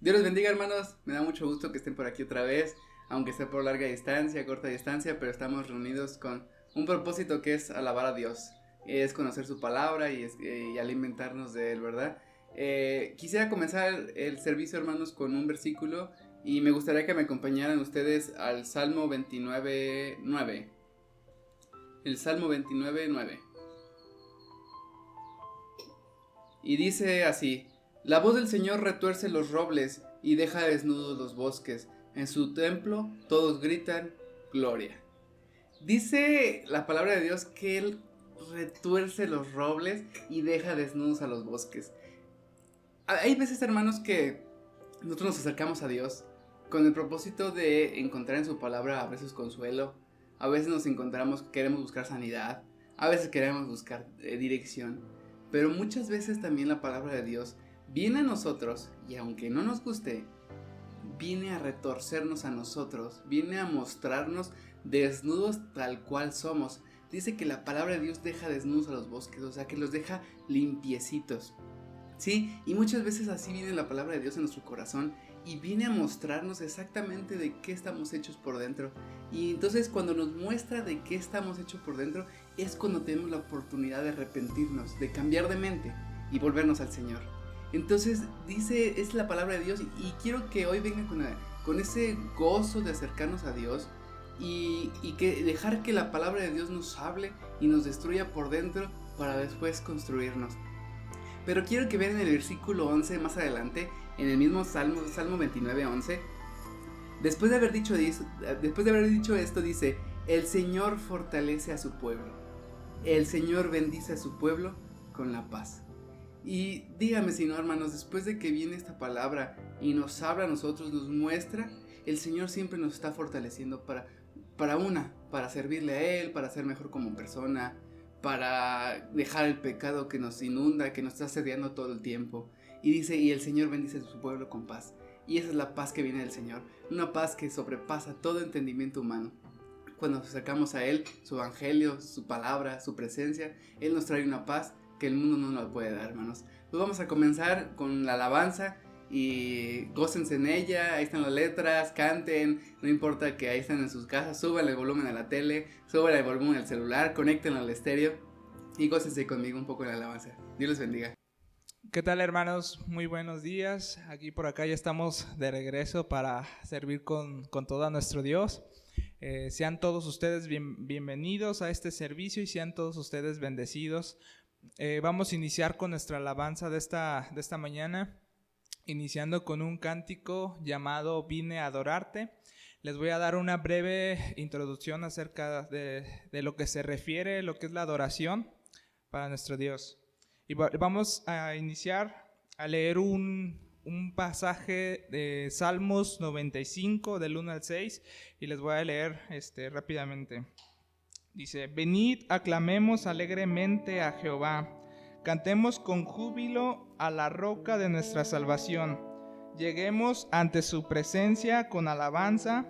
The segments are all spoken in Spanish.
Dios los bendiga, hermanos. Me da mucho gusto que estén por aquí otra vez, aunque sea por larga distancia, corta distancia, pero estamos reunidos con un propósito que es alabar a Dios, es conocer su palabra y alimentarnos de él, ¿verdad? Quisiera comenzar el servicio, hermanos, con un versículo y me gustaría que me acompañaran ustedes al Salmo 29:9. El Salmo 29:9. Y dice así: La voz del Señor retuerce los robles y deja desnudos los bosques. En su templo todos gritan gloria. Dice la palabra de Dios que Él retuerce los robles y deja desnudos a los bosques. Hay veces, hermanos, que nosotros nos acercamos a Dios con el propósito de encontrar en su palabra a veces consuelo, a veces nos encontramos, queremos buscar sanidad, a veces queremos buscar dirección, pero muchas veces también la palabra de Dios viene a nosotros y aunque no nos guste, viene a retorcernos a nosotros, viene a mostrarnos desnudos tal cual somos. Dice que la palabra de Dios deja desnudos a los bosques, o sea que los deja limpiecitos. Sí, y muchas veces así viene la palabra de Dios en nuestro corazón y viene a mostrarnos exactamente de qué estamos hechos por dentro. Y entonces cuando nos muestra de qué estamos hechos por dentro es cuando tenemos la oportunidad de arrepentirnos, de cambiar de mente y volvernos al Señor. Entonces dice, es la palabra de Dios y quiero que hoy vengan con ese gozo de acercarnos a Dios y que dejar que la palabra de Dios nos hable y nos destruya por dentro para después construirnos. Pero quiero que vean en el versículo 11 más adelante, en el mismo Salmo 29:11, después de haber dicho esto, dice: el Señor fortalece a su pueblo, el Señor bendice a su pueblo con la paz. Y dígame si no, hermanos, después de que viene esta palabra y nos habla a nosotros, nos muestra, el Señor siempre nos está fortaleciendo para servirle a Él, para ser mejor como persona, para dejar el pecado que nos inunda, que nos está asediando todo el tiempo. Y dice, y el Señor bendice a su pueblo con paz. Y esa es la paz que viene del Señor, una paz que sobrepasa todo entendimiento humano. Cuando nos acercamos a Él, su evangelio, su palabra, su presencia, Él nos trae una paz que el mundo no nos puede dar, hermanos. Pues vamos a comenzar con la alabanza y gócense en ella. Ahí están las letras, canten, no importa que ahí estén en sus casas, súbanle el volumen a la tele, súbanle el volumen al celular, conéctenlo al estéreo y gócense conmigo un poco en la alabanza. Dios les bendiga. ¿Qué tal, hermanos? Muy buenos días. Aquí por acá ya estamos de regreso para servir con todo a nuestro Dios. Sean todos ustedes bienvenidos a este servicio y sean todos ustedes bendecidos. Vamos a iniciar con nuestra alabanza de esta mañana, iniciando con un cántico llamado Vine a adorarte. Les voy a dar una breve introducción acerca de lo que se refiere, lo que es la adoración para nuestro Dios. Y vamos a iniciar a leer un pasaje de Salmos 95 del 1 al 6 y les voy a leer rápidamente. Dice: venid, aclamemos alegremente a Jehová, cantemos con júbilo a la roca de nuestra salvación. Lleguemos ante su presencia con alabanza,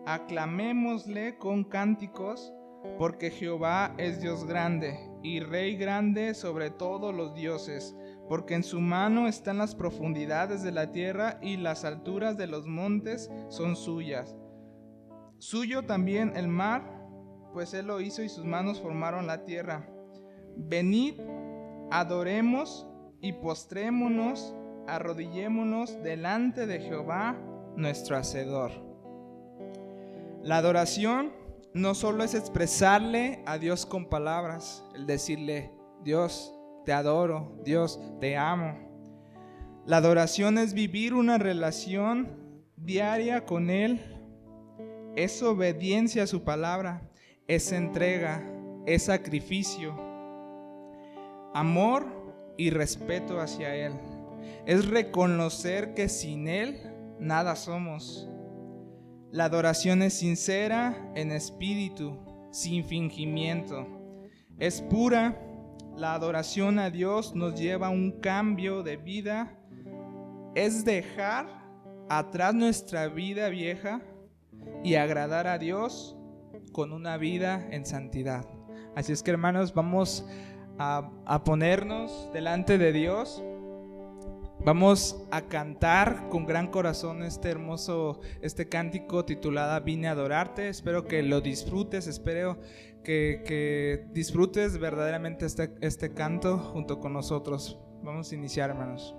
aclamémosle con cánticos, porque Jehová es Dios grande y Rey grande sobre todos los dioses, porque en su mano están las profundidades de la tierra y las alturas de los montes son suyas. Suyo también el mar, pues él lo hizo y sus manos formaron la tierra. Venid, adoremos y postrémonos, arrodillémonos delante de Jehová nuestro Hacedor. La adoración no solo es expresarle a Dios con palabras, el decirle: Dios, te adoro, Dios, te amo. La adoración es vivir una relación diaria con Él, es obediencia a su palabra, es entrega, es sacrificio, amor y respeto hacia Él. Es reconocer que sin Él nada somos. La adoración es sincera en espíritu, sin fingimiento. Es pura. La adoración a Dios nos lleva a un cambio de vida. Es dejar atrás nuestra vida vieja y agradar a Dios con una vida en santidad. Así es que, hermanos, vamos a ponernos delante de Dios Vamos a cantar con gran corazón este cántico titulado Vine a adorarte. Espero que lo disfrutes, espero que disfrutes verdaderamente este canto junto con nosotros. Vamos a iniciar, hermanos.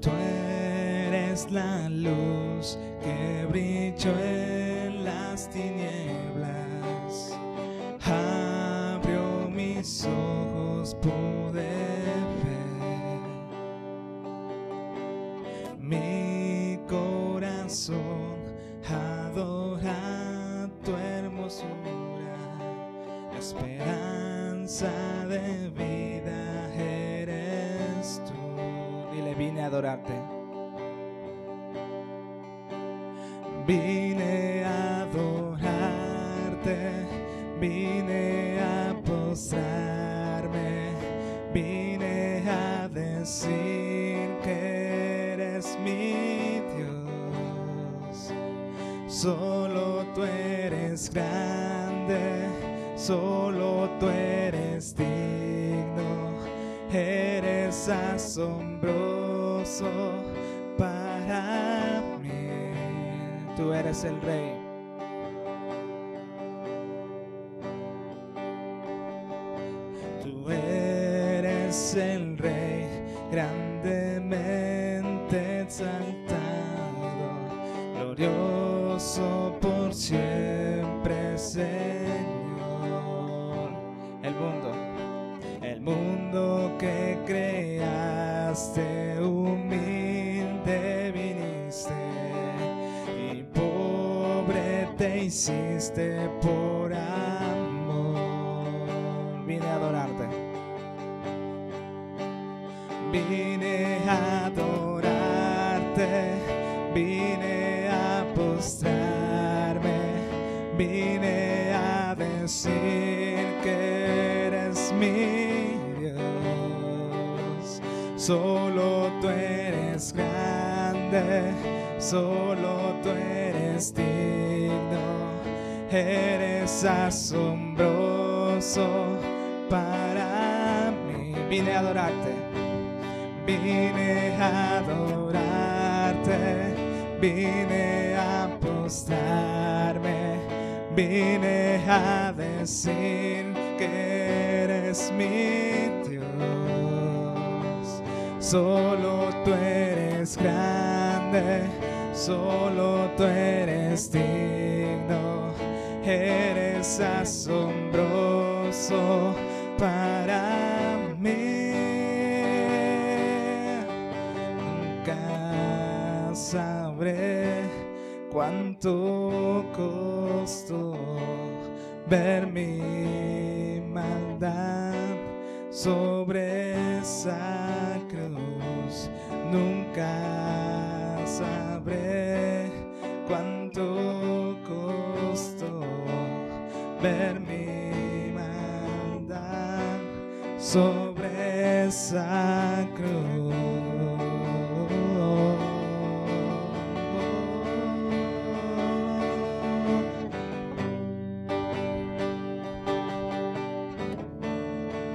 Tú eres la luz que brilló en las tinieblas, abrió mis ojos, pude ver. Mi corazón adora tu hermosura, la esperanza de vida eres tú. Dile, vine a adorarte. Vine a adorarte, vine a postrarme, vine a decir que eres mi Dios. Solo tú eres grande, solo tú eres digno, eres asombroso para mí. Tú eres el Rey. Tú eres el Rey, grandemente exaltado, glorioso por siempre, Señor. El mundo que creaste, humilde viniste y pobre te hiciste por amor. Vine a adorarte. Vine a adorarte, vine a postrarme, vine a decir que eres mi Dios. Solo tú eres grande, solo tú eres digno, eres asombroso para mí. Vine a adorarte, vine a adorarte, vine a postrarme, vine a decir que eres mi Dios. Solo tú eres grande, solo tú eres digno, eres asombroso para mí. Nunca sabré cuánto costó ver mi maldad sobre esa cruz. Nunca sabré cuánto costó ver mi maldad sobre esa cruz.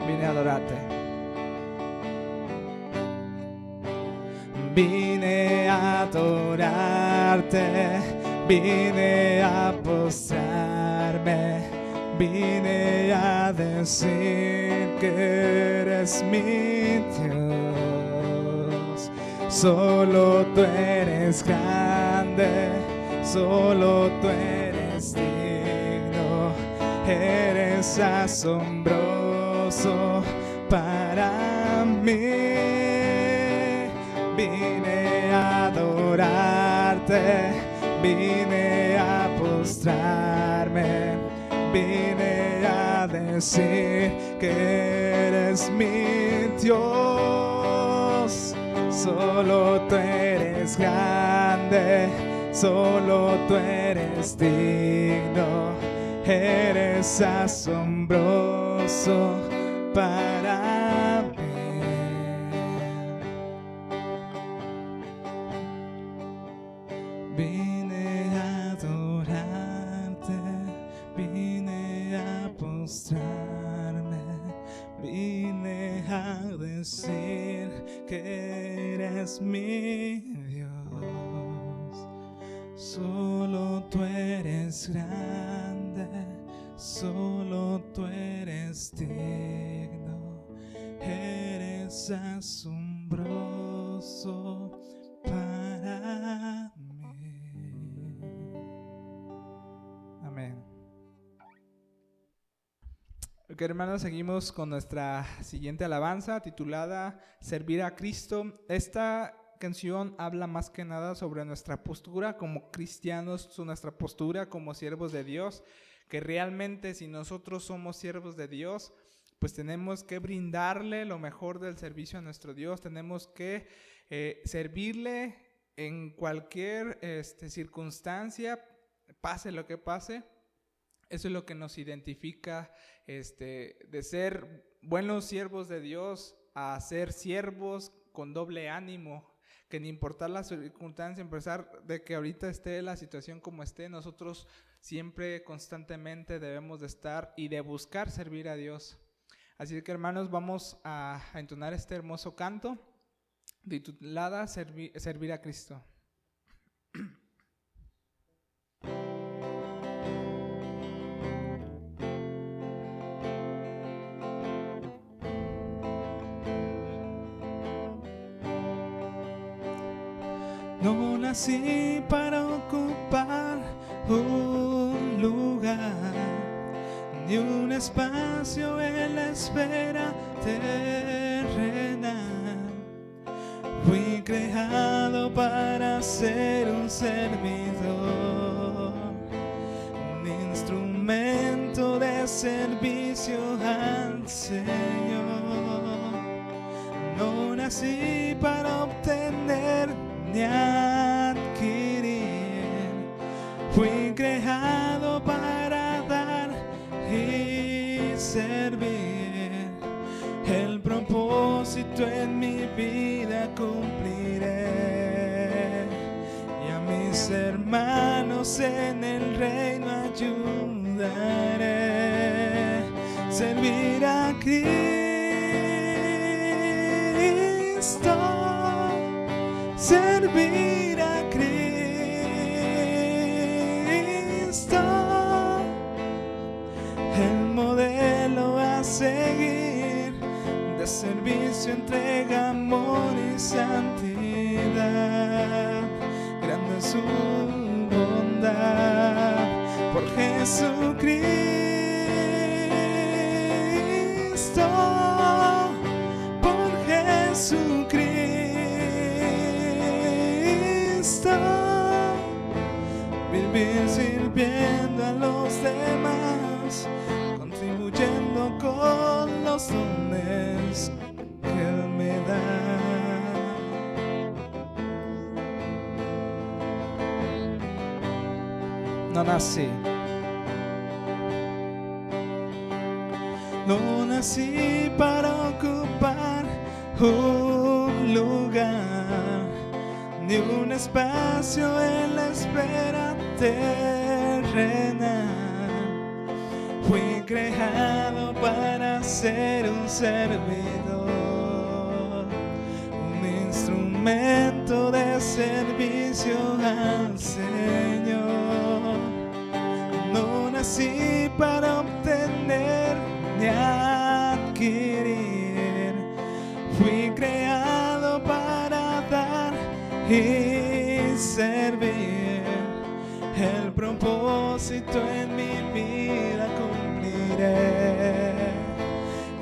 Vine a adorarte. Vine a adorarte, vine a postrarme, vine a decir que eres mi Dios. Solo tú eres grande, solo tú eres digno, eres asombroso para mí. Vine a adorarte, vine a postrarme, vine a decir que eres mi Dios. Solo tú eres grande, solo tú eres digno, eres asombroso para mí. Vine a adorarte, vine a postrarme, vine a decir que eres mi Dios. Solo tú eres grande, solo tú eres digno, eres asombroso para mí. Amén. Ok, hermanos, seguimos con nuestra siguiente alabanza titulada Servir a Cristo. Esta canción habla más que nada sobre nuestra postura como cristianos, nuestra postura como siervos de Dios, que realmente si nosotros somos siervos de Dios, pues tenemos que brindarle lo mejor del servicio a nuestro Dios, tenemos que servirle en cualquier circunstancia, pase lo que pase. Eso es lo que nos identifica de ser buenos siervos de Dios a ser siervos con doble ánimo, que ni importar la circunstancia, a pesar de que ahorita esté la situación como esté, nosotros siempre constantemente debemos de estar y de buscar servir a Dios. Así que, hermanos, vamos a entonar este hermoso canto titulada Servir a Cristo. No nací para ocupar un lugar, ni un espacio en la esfera terrenal. Fui creado para ser un servidor, un instrumento de servicio al Señor. No nací para obtener ni adquirir, fui creado para dar y servir. El propósito en mi vida cumpliré, y a mis hermanos en el reino ayudaré. Servir a Cristo, servir a Cristo, el modelo a seguir de servicio, entrega, amor y santidad. Grande es su bondad por Jesucristo, por Jesucristo. Vivir sirviendo a los demás, contribuyendo con los dones que Él me da. No nací para ocupar un lugar, ni un espacio en la espera terrenal. Fui creado para ser un servidor, un instrumento de servicio al Señor. No nací para obtener ni adquirir, fui creado para dar y servir. El propósito en mi vida cumpliré,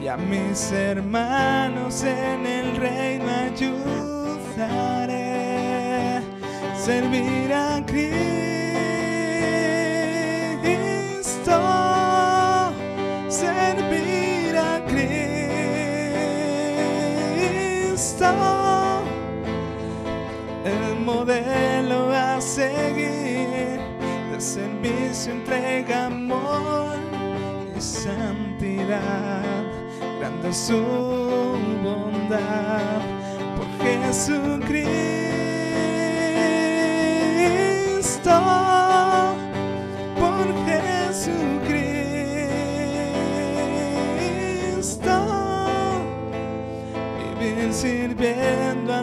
y a mis hermanos en el reino ayudaré. Servir a Cristo, servir a Cristo, el modelo a seguir de servicio, entrega, amor y santidad. Grande es su bondad por Jesucristo,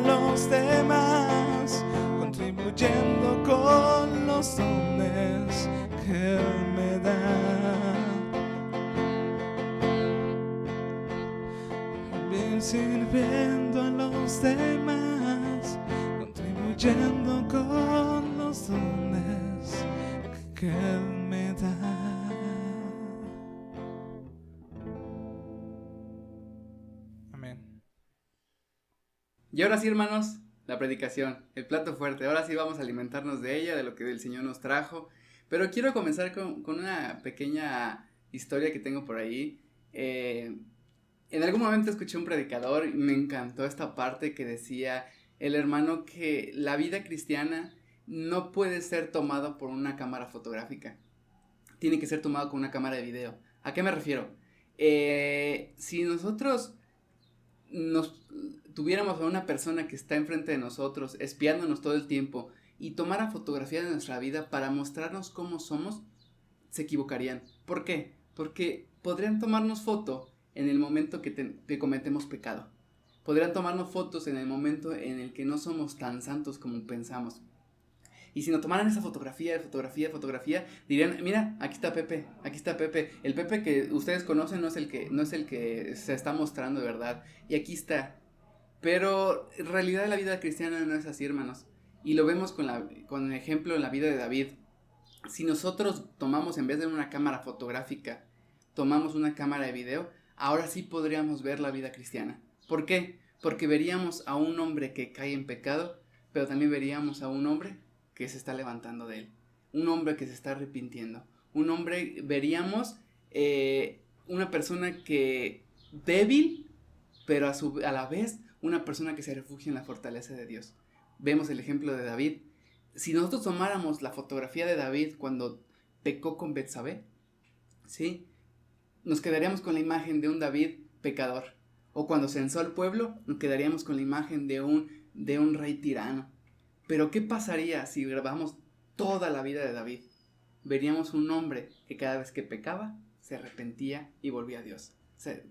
los demás, contribuyendo con los dones que Él me da. Bien sirviendo a los demás, contribuyendo con los dones que Él me da. Amén. Y ahora sí, hermanos, la predicación, el plato fuerte. Ahora sí vamos a alimentarnos de ella, de lo que el Señor nos trajo. Pero quiero comenzar con una pequeña historia que tengo por ahí. En algún momento escuché un predicador y me encantó esta parte que decía el hermano que la vida cristiana no puede ser tomada por una cámara fotográfica. Tiene que ser tomado con una cámara de video. ¿A qué me refiero? Si nosotros nos tuviéramos a una persona que está enfrente de nosotros, espiándonos todo el tiempo, y tomara fotografía de nuestra vida para mostrarnos cómo somos, se equivocarían. ¿Por qué? Porque podrían tomarnos foto en el momento que cometemos pecado. Podrían tomarnos fotos en el momento en el que no somos tan santos como pensamos. Y si nos tomaran esa fotografía, dirían, mira, aquí está Pepe. El Pepe que ustedes conocen no es el que se está mostrando de verdad. Y aquí está. Pero en realidad la vida cristiana no es así, hermanos. Y lo vemos con el ejemplo en la vida de David. Si nosotros tomamos, en vez de una cámara fotográfica, tomamos una cámara de video, ahora sí podríamos ver la vida cristiana. ¿Por qué? Porque veríamos a un hombre que cae en pecado, pero también veríamos a un hombre que se está levantando de él, un hombre que se está arrepintiendo, veríamos una persona que débil, pero a la vez una persona que se refugia en la fortaleza de Dios. Vemos el ejemplo de David. Si nosotros tomáramos la fotografía de David cuando pecó con Betsabé, ¿sí?, nos quedaríamos con la imagen de un David pecador. O cuando censó al pueblo, nos quedaríamos con la imagen de un rey tirano. Pero ¿qué pasaría si grabamos toda la vida de David? Veríamos un hombre que cada vez que pecaba, se arrepentía y volvía a Dios.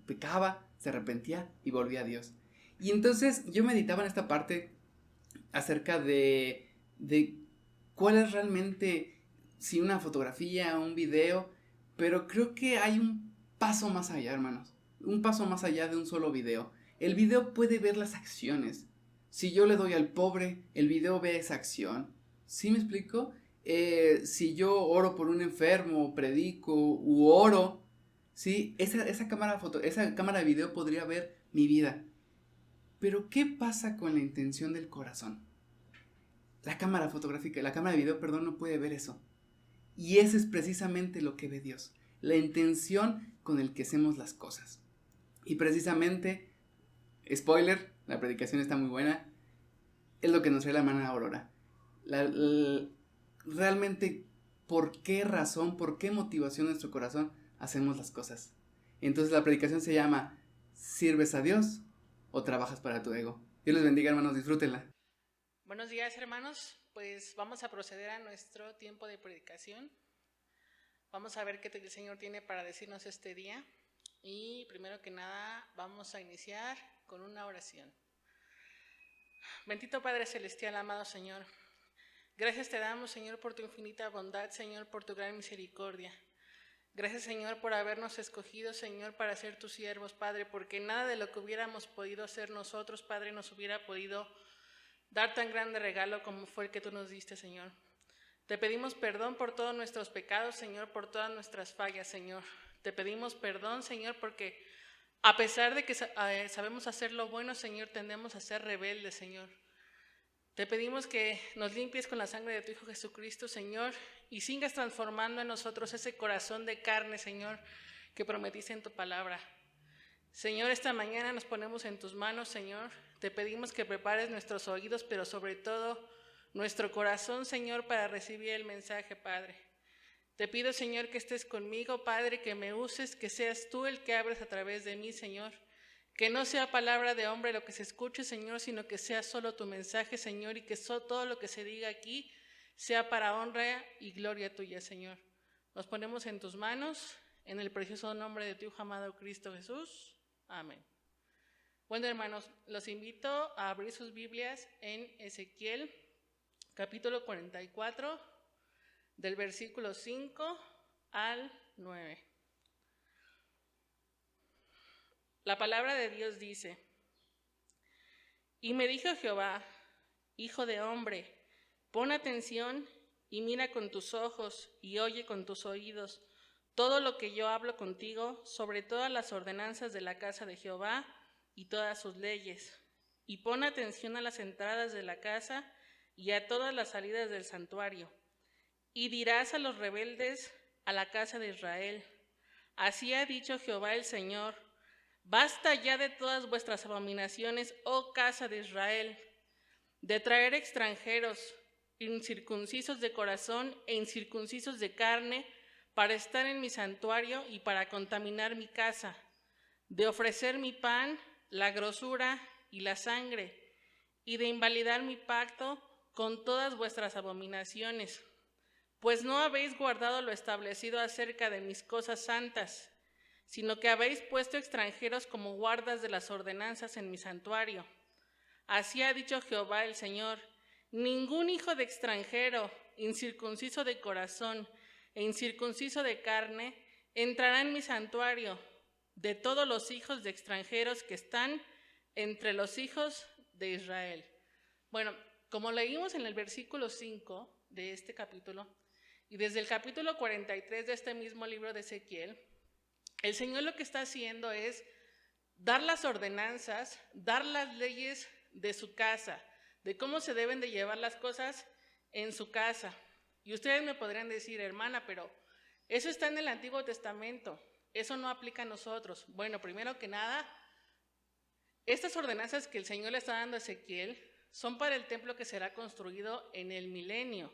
Pecaba, se arrepentía y volvía a Dios. Y entonces yo meditaba en esta parte acerca de cuál es realmente, si una fotografía o un video, pero creo que hay un paso más allá, hermanos. Un paso más allá de un solo video. El video puede ver las acciones. Si yo le doy al pobre, el video ve esa acción. ¿Sí me explico? Si yo oro por un enfermo, predico u oro, ¿sí? Esa cámara de video podría ver mi vida. Pero ¿qué pasa con la intención del corazón? La cámara de video, no puede ver eso. Y eso es precisamente lo que ve Dios. La intención con el que hacemos las cosas. Y precisamente, spoiler, la predicación está muy buena, es lo que nos trae la hermana Aurora. Realmente, ¿por qué razón, por qué motivación nuestro corazón hacemos las cosas? Entonces la predicación se llama ¿sirves a Dios o trabajas para tu ego? Dios les bendiga, hermanos, disfrútenla. Buenos días, hermanos. Pues vamos a proceder a nuestro tiempo de predicación. Vamos a ver qué el Señor tiene para decirnos este día. Y primero que nada vamos a iniciar con una oración. Bendito Padre Celestial, amado Señor, gracias te damos, Señor, por tu infinita bondad, Señor, por tu gran misericordia. Gracias, Señor, por habernos escogido, Señor, para ser tus siervos, Padre, porque nada de lo que hubiéramos podido hacer nosotros, Padre, nos hubiera podido dar tan grande regalo como fue el que tú nos diste, Señor. Te pedimos perdón por todos nuestros pecados, Señor, por todas nuestras fallas, Señor. Te pedimos perdón, Señor, porque a pesar de que sabemos hacer lo bueno, Señor, tendemos a ser rebeldes, Señor. Te pedimos que nos limpies con la sangre de tu Hijo Jesucristo, Señor, y sigas transformando en nosotros ese corazón de carne, Señor, que prometiste en tu palabra. Señor, esta mañana nos ponemos en tus manos, Señor. Te pedimos que prepares nuestros oídos, pero sobre todo nuestro corazón, Señor, para recibir el mensaje, Padre. Te pido, Señor, que estés conmigo, Padre, que me uses, que seas tú el que hables a través de mí, Señor. Que no sea palabra de hombre lo que se escuche, Señor, sino que sea solo tu mensaje, Señor, y que todo lo que se diga aquí sea para honra y gloria tuya, Señor. Nos ponemos en tus manos, en el precioso nombre de tu Hijo amado Cristo Jesús. Amén. Bueno, hermanos, los invito a abrir sus Biblias en Ezequiel, capítulo 44, del versículo 5 al 9. La palabra de Dios dice: Y me dijo Jehová, hijo de hombre, pon atención y mira con tus ojos y oye con tus oídos todo lo que yo hablo contigo sobre todas las ordenanzas de la casa de Jehová y todas sus leyes. Y pon atención a las entradas de la casa y a todas las salidas del santuario. Y dirás a los rebeldes a la casa de Israel: Así ha dicho Jehová el Señor: Basta ya de todas vuestras abominaciones, oh casa de Israel, de traer extranjeros, incircuncisos de corazón e incircuncisos de carne, para estar en mi santuario y para contaminar mi casa, de ofrecer mi pan, la grosura y la sangre, y de invalidar mi pacto con todas vuestras abominaciones. Pues no habéis guardado lo establecido acerca de mis cosas santas, sino que habéis puesto extranjeros como guardas de las ordenanzas en mi santuario. Así ha dicho Jehová el Señor: Ningún hijo de extranjero, incircunciso de corazón e incircunciso de carne, entrará en mi santuario, de todos los hijos de extranjeros que están entre los hijos de Israel. Bueno, como leímos en el versículo 5 de este capítulo, y desde el capítulo 43 de este mismo libro de Ezequiel, el Señor lo que está haciendo es dar las ordenanzas, dar las leyes de su casa, de cómo se deben de llevar las cosas en su casa. Y ustedes me podrían decir: hermana, pero eso está en el Antiguo Testamento, eso no aplica a nosotros. Bueno, primero que nada, estas ordenanzas que el Señor le está dando a Ezequiel son para el templo que será construido en el milenio.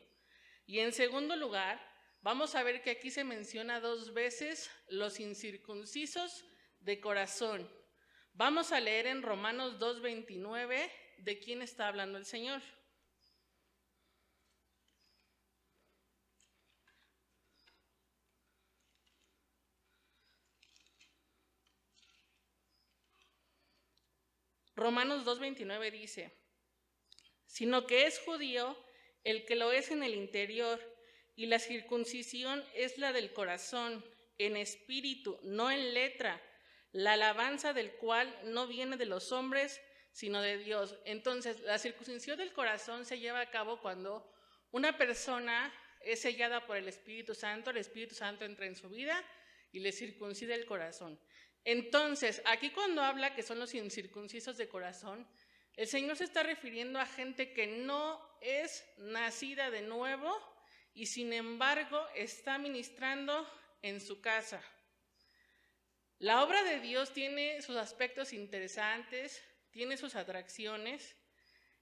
Y en segundo lugar, vamos a ver que aquí se menciona 2 veces los incircuncisos de corazón. Vamos a leer en Romanos 2:29 de quién está hablando el Señor. Romanos 2:29 dice: Sino que es judío el que lo es en el interior, y la circuncisión es la del corazón, en espíritu, no en letra, la alabanza del cual no viene de los hombres, sino de Dios. Entonces, la circuncisión del corazón se lleva a cabo cuando una persona es sellada por el Espíritu Santo entra en su vida y le circuncida el corazón. Entonces, aquí cuando habla que son los incircuncisos de corazón, el Señor se está refiriendo a gente que no es nacida de nuevo y sin embargo está ministrando en su casa. La obra de Dios tiene sus aspectos interesantes, tiene sus atracciones.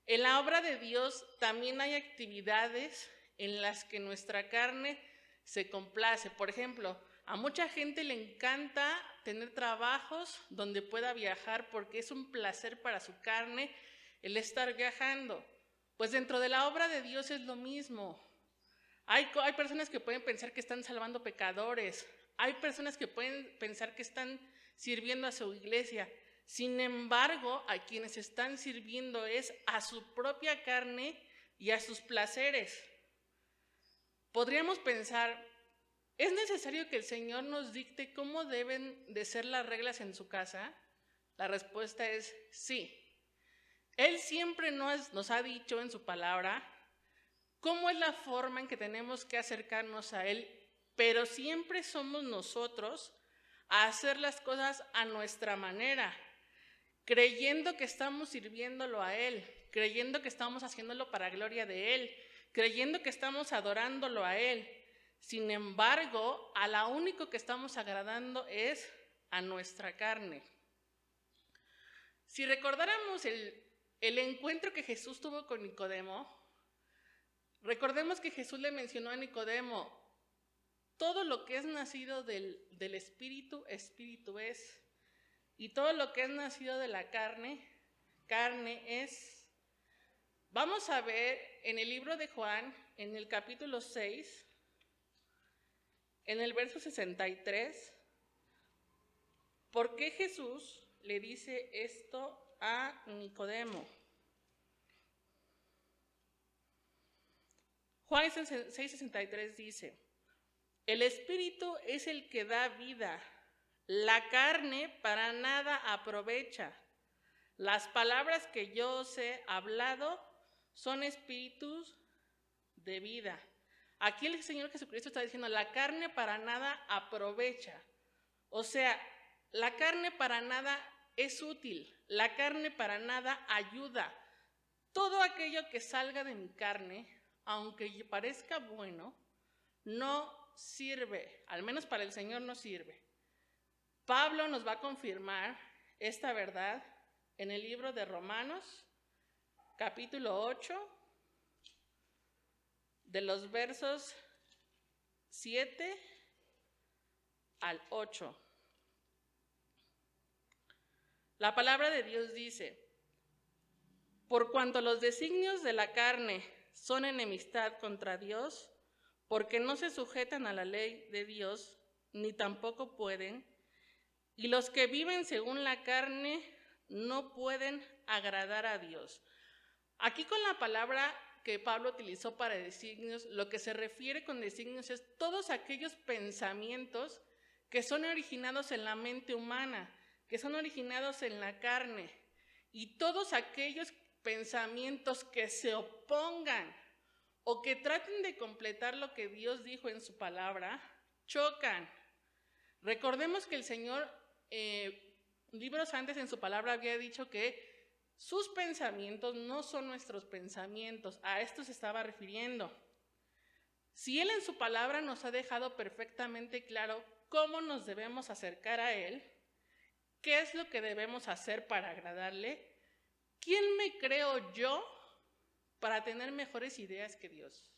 En la obra de Dios también hay actividades en las que nuestra carne se complace. Por ejemplo, a mucha gente le encanta tener trabajos donde pueda viajar porque es un placer para su carne el estar viajando. Pues dentro de la obra de Dios es lo mismo. Hay personas que pueden pensar que están salvando pecadores. Hay personas que pueden pensar que están sirviendo a su iglesia. Sin embargo, a quienes están sirviendo es a su propia carne y a sus placeres. Podríamos pensar: ¿es necesario que el Señor nos dicte cómo deben de ser las reglas en su casa? La respuesta es sí. Él siempre nos ha dicho en su palabra cómo es la forma en que tenemos que acercarnos a Él, pero siempre somos nosotros a hacer las cosas a nuestra manera, creyendo que estamos sirviéndolo a Él, creyendo que estamos haciéndolo para gloria de Él, creyendo que estamos adorándolo a Él. Sin embargo, a la único que estamos agradando es a nuestra carne. Si recordáramos el encuentro que Jesús tuvo con Nicodemo, recordemos que Jesús le mencionó a Nicodemo: todo lo que es nacido del Espíritu, Espíritu es, y todo lo que es nacido de la carne, carne es. Vamos a ver en el libro de Juan, en el capítulo 6, en el verso 63, ¿por qué Jesús le dice esto a Nicodemo. Juan 6:63 dice, el Espíritu es el que da vida, la carne para nada aprovecha. Las palabras que yo os he hablado son espíritus de vida. Aquí el Señor Jesucristo está diciendo, la carne para nada aprovecha. O sea, la carne para nada es útil, la carne para nada ayuda. Todo aquello que salga de mi carne, aunque parezca bueno, no sirve, al menos para el Señor no sirve. Pablo nos va a confirmar esta verdad en el libro de Romanos, capítulo 8, de los versos 7 al 8. La palabra de Dios dice, por cuanto los designios de la carne son enemistad contra Dios, porque no se sujetan a la ley de Dios, ni tampoco pueden, y los que viven según la carne no pueden agradar a Dios. Aquí con la palabra que Pablo utilizó para designios, lo que se refiere con designios es todos aquellos pensamientos que son originados en la mente humana, que son originados en la carne, y todos aquellos pensamientos que se opongan o que traten de completar lo que Dios dijo en su palabra, chocan. Recordemos que el Señor, libros antes en su palabra había dicho que sus pensamientos no son nuestros pensamientos, a esto se estaba refiriendo. Si Él en su palabra nos ha dejado perfectamente claro cómo nos debemos acercar a Él, qué es lo que debemos hacer para agradarle, ¿quién me creo yo para tener mejores ideas que Dios?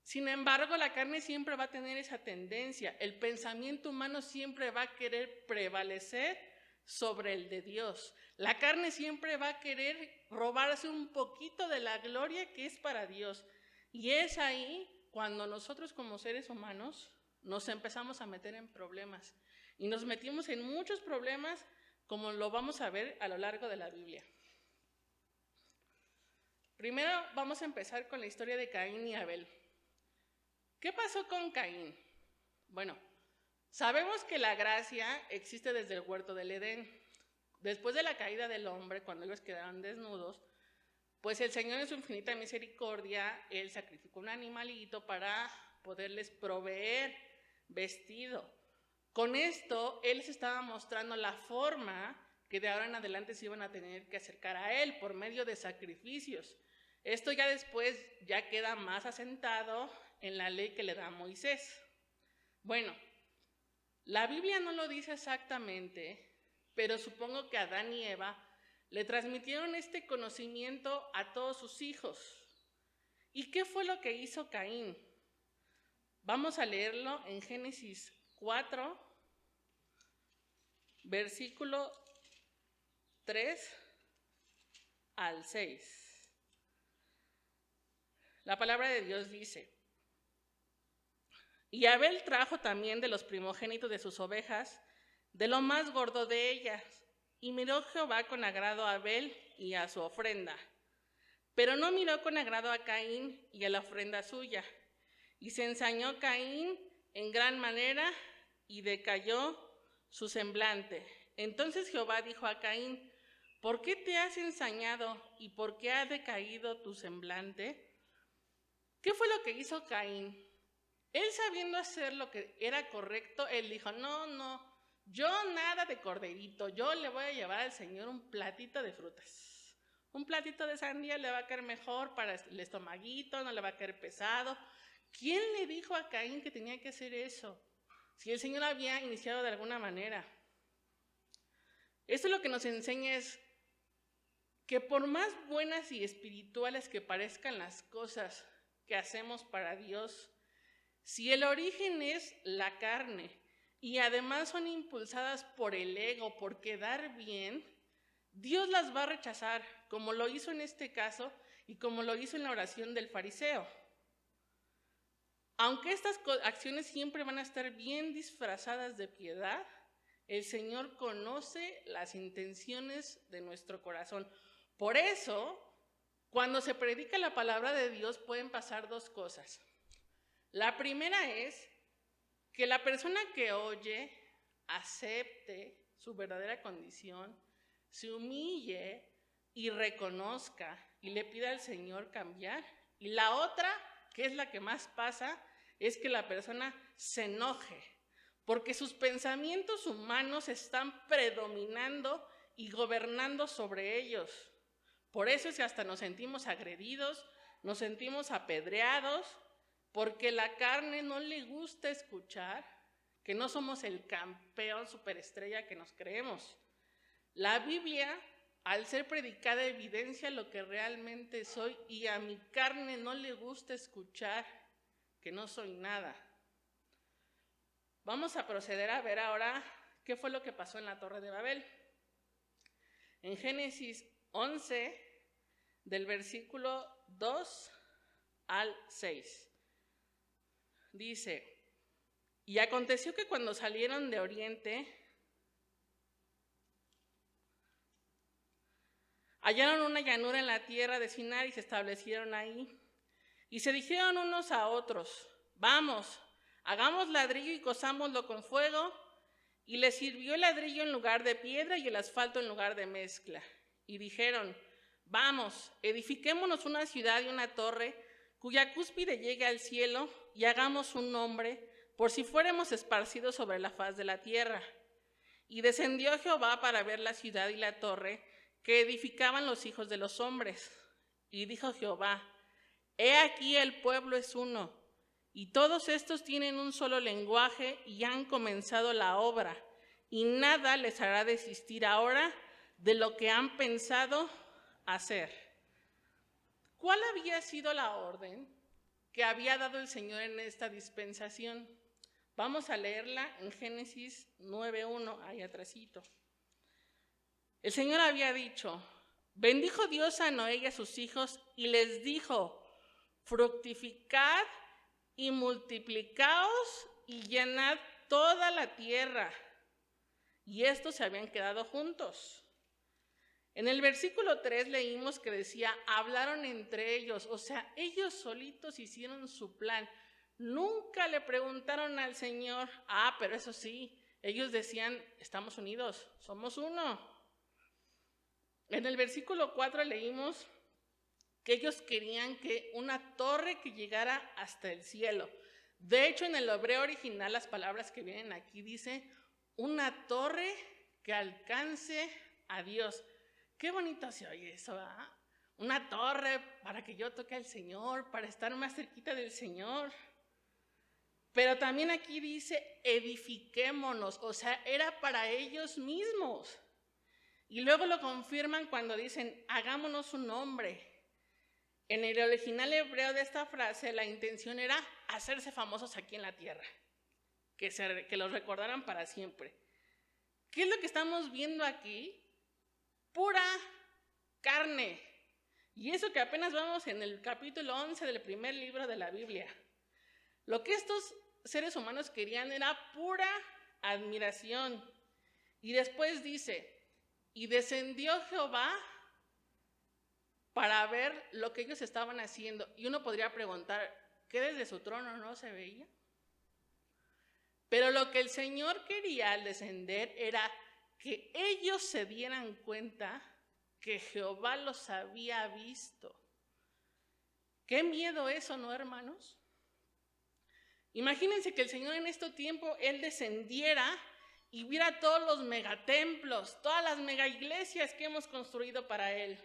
Sin embargo, la carne siempre va a tener esa tendencia, el pensamiento humano siempre va a querer prevalecer sobre el de Dios. La carne siempre va a querer robarse un poquito de la gloria que es para Dios. Y es ahí cuando nosotros como seres humanos nos empezamos a meter en problemas. Y nos metimos en muchos problemas como lo vamos a ver a lo largo de la Biblia. Primero vamos a empezar con la historia de Caín y Abel. ¿Qué pasó con Caín? Bueno, sabemos que la gracia existe desde el huerto del Edén. Después de la caída del hombre, cuando ellos quedaron desnudos, pues el Señor en su infinita misericordia, Él sacrificó un animalito para poderles proveer vestido. Con esto, Él les estaba mostrando la forma que de ahora en adelante se iban a tener que acercar a Él por medio de sacrificios. Esto ya después ya queda más asentado en la ley que le da a Moisés. Bueno, la Biblia no lo dice exactamente, pero supongo que Adán y Eva le transmitieron este conocimiento a todos sus hijos. ¿Y qué fue lo que hizo Caín? Vamos a leerlo en Génesis 4, versículo 3 al 6. La palabra de Dios dice, y Abel trajo también de los primogénitos de sus ovejas, de lo más gordo de ellas, y miró Jehová con agrado a Abel y a su ofrenda, pero no miró con agrado a Caín y a la ofrenda suya, y se ensañó Caín en gran manera, y decayó su semblante. Entonces Jehová dijo a Caín, ¿por qué te has ensañado y por qué ha decaído tu semblante? ¿Qué fue lo que hizo Caín? Él sabiendo hacer lo que era correcto, él dijo, no, yo nada de corderito, yo le voy a llevar al Señor un platito de frutas. Un platito de sandía le va a caer mejor para el estomaguito, no le va a caer pesado. ¿Quién le dijo a Caín que tenía que hacer eso? Si el Señor había iniciado de alguna manera. Esto lo que nos enseña es que por más buenas y espirituales que parezcan las cosas que hacemos para Dios, si el origen es la carne y además son impulsadas por el ego, por quedar bien, Dios las va a rechazar, como lo hizo en este caso y como lo hizo en la oración del fariseo. Aunque estas acciones siempre van a estar bien disfrazadas de piedad, El Señor conoce las intenciones de nuestro corazón. Por eso, cuando se predica la palabra de Dios pueden pasar dos cosas. La primera es que la persona que oye acepte su verdadera condición, se humille y reconozca y le pida al Señor cambiar. Y la otra, que es la que más pasa, es que la persona se enoje, porque sus pensamientos humanos están predominando y gobernando sobre ellos. Por eso es que hasta nos sentimos agredidos, nos sentimos apedreados, porque la carne no le gusta escuchar que no somos el campeón superestrella que nos creemos. La Biblia, al ser predicada, evidencia lo que realmente soy, y a mi carne no le gusta escuchar que no soy nada. Vamos a proceder a ver ahora qué fue lo que pasó en la Torre de Babel. En Génesis 11, del versículo 2 al 6, dice: y aconteció que cuando salieron de oriente, hallaron una llanura en la tierra de Sinar y se establecieron ahí. Y se dijeron unos a otros: vamos, hagamos ladrillo y cozámoslo con fuego. Y les sirvió el ladrillo en lugar de piedra y el asfalto en lugar de mezcla. Y dijeron: vamos, edifiquémonos una ciudad y una torre, cuya cúspide llegue al cielo, y hagamos un nombre, por si fuéramos esparcidos sobre la faz de la tierra. Y descendió Jehová para ver la ciudad y la torre que edificaban los hijos de los hombres. Y dijo Jehová: he aquí el pueblo es uno, y todos estos tienen un solo lenguaje y han comenzado la obra, y nada les hará desistir ahora de lo que han pensado hacer. ¿Cuál había sido la orden que había dado el Señor en esta dispensación? Vamos a leerla en Génesis 9:1, ahí atrásito. El Señor había dicho: bendijo Dios a Noé y a sus hijos y les dijo: fructificad y multiplicaos y llenad toda la tierra. Y estos se habían quedado juntos. En el versículo 3 leímos que decía: hablaron entre ellos, o sea, ellos solitos hicieron su plan. Nunca le preguntaron al Señor. Pero eso sí, ellos decían: estamos unidos, somos uno. En el versículo 4 leímos que ellos querían que una torre que llegara hasta el cielo. De hecho, en el hebreo original, las palabras que vienen aquí dice: una torre que alcance a Dios. Qué bonito se oye eso, ¿verdad? Una torre para que yo toque al Señor, para estar más cerquita del Señor. Pero también aquí dice: edifiquémonos, o sea, era para ellos mismos. Y luego lo confirman cuando dicen: hagámonos un nombre. En el original hebreo de esta frase, la intención era hacerse famosos aquí en la tierra, que los recordaran para siempre. ¿Qué es lo que estamos viendo aquí? Pura carne. Y eso que apenas vamos en el capítulo 11 del primer libro de la Biblia. Lo que estos seres humanos querían era pura admiración. Y después dice: y descendió Jehová para ver lo que ellos estaban haciendo. Y uno podría preguntar: ¿qué desde su trono no se veía? Pero lo que el Señor quería al descender era que ellos se dieran cuenta que Jehová los había visto. Qué miedo eso, ¿no, hermanos? Imagínense que el Señor en este tiempo, Él descendiera y viera todos los megatemplos, todas las megaiglesias que hemos construido para Él,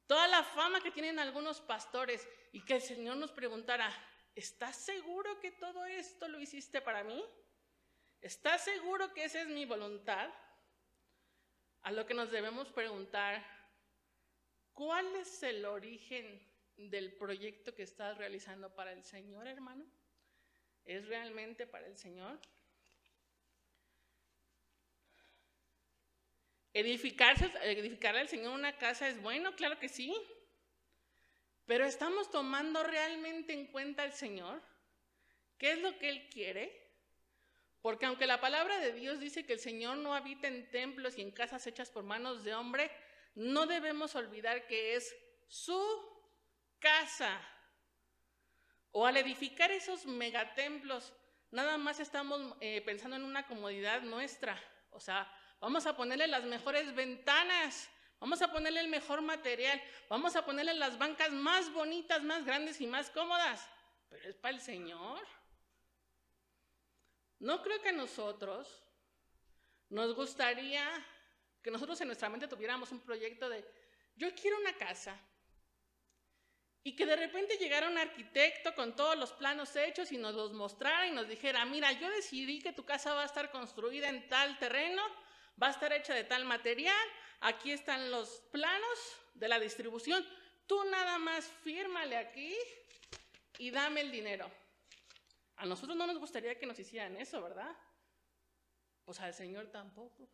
toda la fama que tienen algunos pastores, y que el Señor nos preguntara: ¿estás seguro que todo esto lo hiciste para mí? ¿Estás seguro que esa es mi voluntad? A lo que nos debemos preguntar: ¿cuál es el origen del proyecto que estás realizando para el Señor, hermano? ¿Es realmente para el Señor? Edificarle al Señor una casa es bueno, claro que sí. Pero ¿estamos tomando realmente en cuenta al Señor? ¿Qué es lo que Él quiere? Porque aunque la palabra de Dios dice que el Señor no habita en templos y en casas hechas por manos de hombre, no debemos olvidar que es su casa. O al edificar esos megatemplos, nada más estamos pensando en una comodidad nuestra. O sea, vamos a ponerle las mejores ventanas, vamos a ponerle el mejor material, vamos a ponerle las bancas más bonitas, más grandes y más cómodas. Pero es para el Señor. No creo que a nosotros nos gustaría que nosotros en nuestra mente tuviéramos un proyecto de yo quiero una casa y que de repente llegara un arquitecto con todos los planos hechos y nos los mostrara y nos dijera, mira, yo decidí que tu casa va a estar construida en tal terreno, va a estar hecha de tal material, aquí están los planos de la distribución, tú nada más fírmale aquí y dame el dinero. A nosotros no nos gustaría que nos hicieran eso, ¿verdad? Pues al Señor tampoco.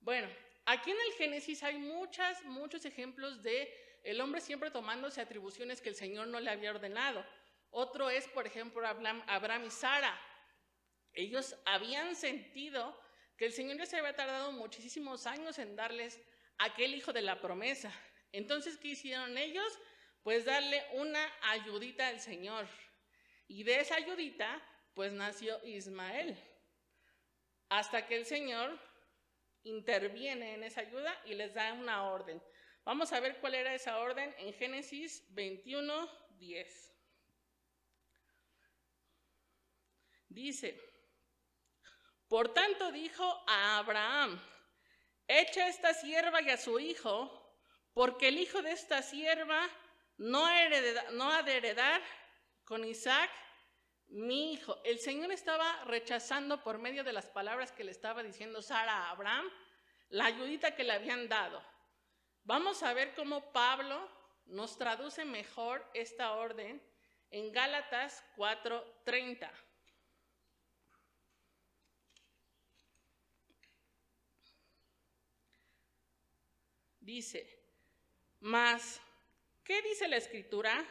Bueno, aquí en el Génesis hay muchos ejemplos de el hombre siempre tomándose atribuciones que el Señor no le había ordenado. Otro es, por ejemplo, Abraham y Sara. Ellos habían sentido que el Señor ya se había tardado muchísimos años en darles aquel hijo de la promesa. Entonces, ¿qué hicieron ellos? Pues darle una ayudita al Señor. Y de esa ayudita, pues nació Ismael. Hasta que el Señor interviene en esa ayuda y les da una orden. Vamos a ver cuál era esa orden en Génesis 21:10. Dice, por tanto dijo a Abraham, echa esta sierva y a su hijo, porque el hijo de esta sierva no ha de heredar con Isaac, mi hijo. El Señor estaba rechazando por medio de las palabras que le estaba diciendo Sara a Abraham, la ayudita que le habían dado. Vamos a ver cómo Pablo nos traduce mejor esta orden en Gálatas 4:30. Dice, mas, ¿qué dice la Escritura?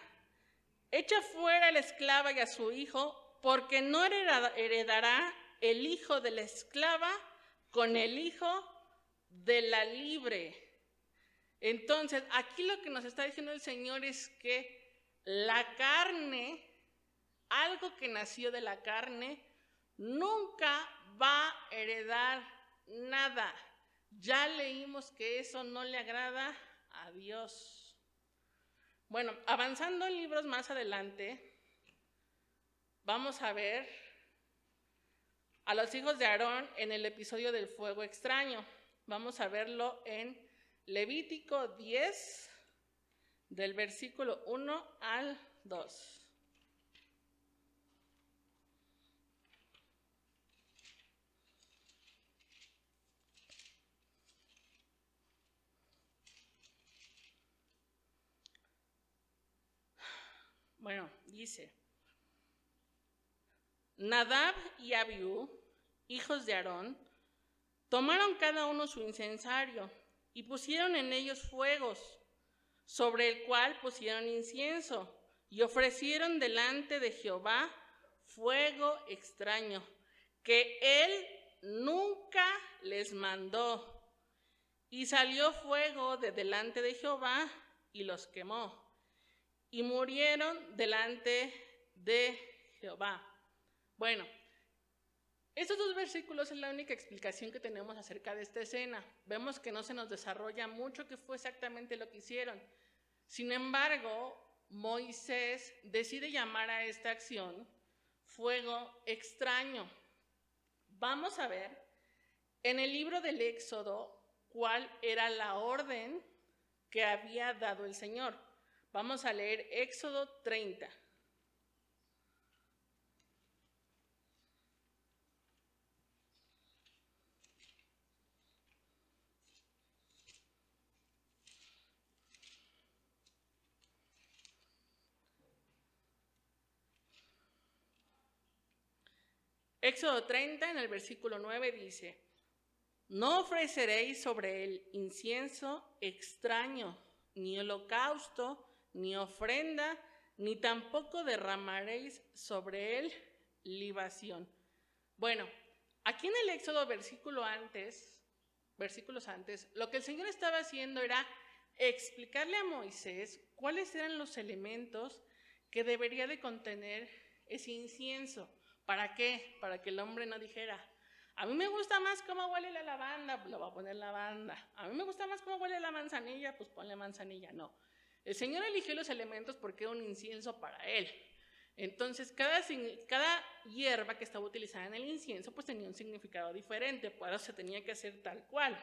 Echa fuera a la esclava y a su hijo, porque no heredará el hijo de la esclava con el hijo de la libre. Entonces, aquí lo que nos está diciendo el Señor es que la carne, algo que nació de la carne, nunca va a heredar nada. Ya leímos que eso no le agrada a Dios. Bueno, avanzando en libros más adelante, vamos a ver a los hijos de Aarón en el episodio del fuego extraño. Vamos a verlo en Levítico 10, del versículo 1 al 2. Bueno, dice, Nadab y Abiú, hijos de Aarón, tomaron cada uno su incensario y pusieron en ellos fuegos, sobre el cual pusieron incienso, y ofrecieron delante de Jehová fuego extraño, que él nunca les mandó. Y salió fuego de delante de Jehová y los quemó, y murieron delante de Jehová. Bueno, estos dos versículos es la única explicación que tenemos acerca de esta escena. Vemos que no se nos desarrolla mucho qué fue exactamente lo que hicieron. Sin embargo, Moisés decide llamar a esta acción fuego extraño. Vamos a ver en el libro del Éxodo cuál era la orden que había dado el Señor. Vamos a leer Éxodo 30. Éxodo 30 en el versículo 9 dice, no ofreceréis sobre él incienso extraño, ni holocausto, ni ofrenda, ni tampoco derramaréis sobre él libación. Bueno, aquí en el Éxodo, versículos antes, lo que el Señor estaba haciendo era explicarle a Moisés cuáles eran los elementos que debería de contener ese incienso. ¿Para qué? Para que el hombre no dijera, a mí me gusta más cómo huele la lavanda, pues le voy a poner lavanda. A mí me gusta más cómo huele la manzanilla, pues ponle manzanilla. No. El Señor eligió los elementos porque era un incienso para él. Entonces, cada hierba que estaba utilizada en el incienso, pues tenía un significado diferente, por eso se tenía que hacer tal cual.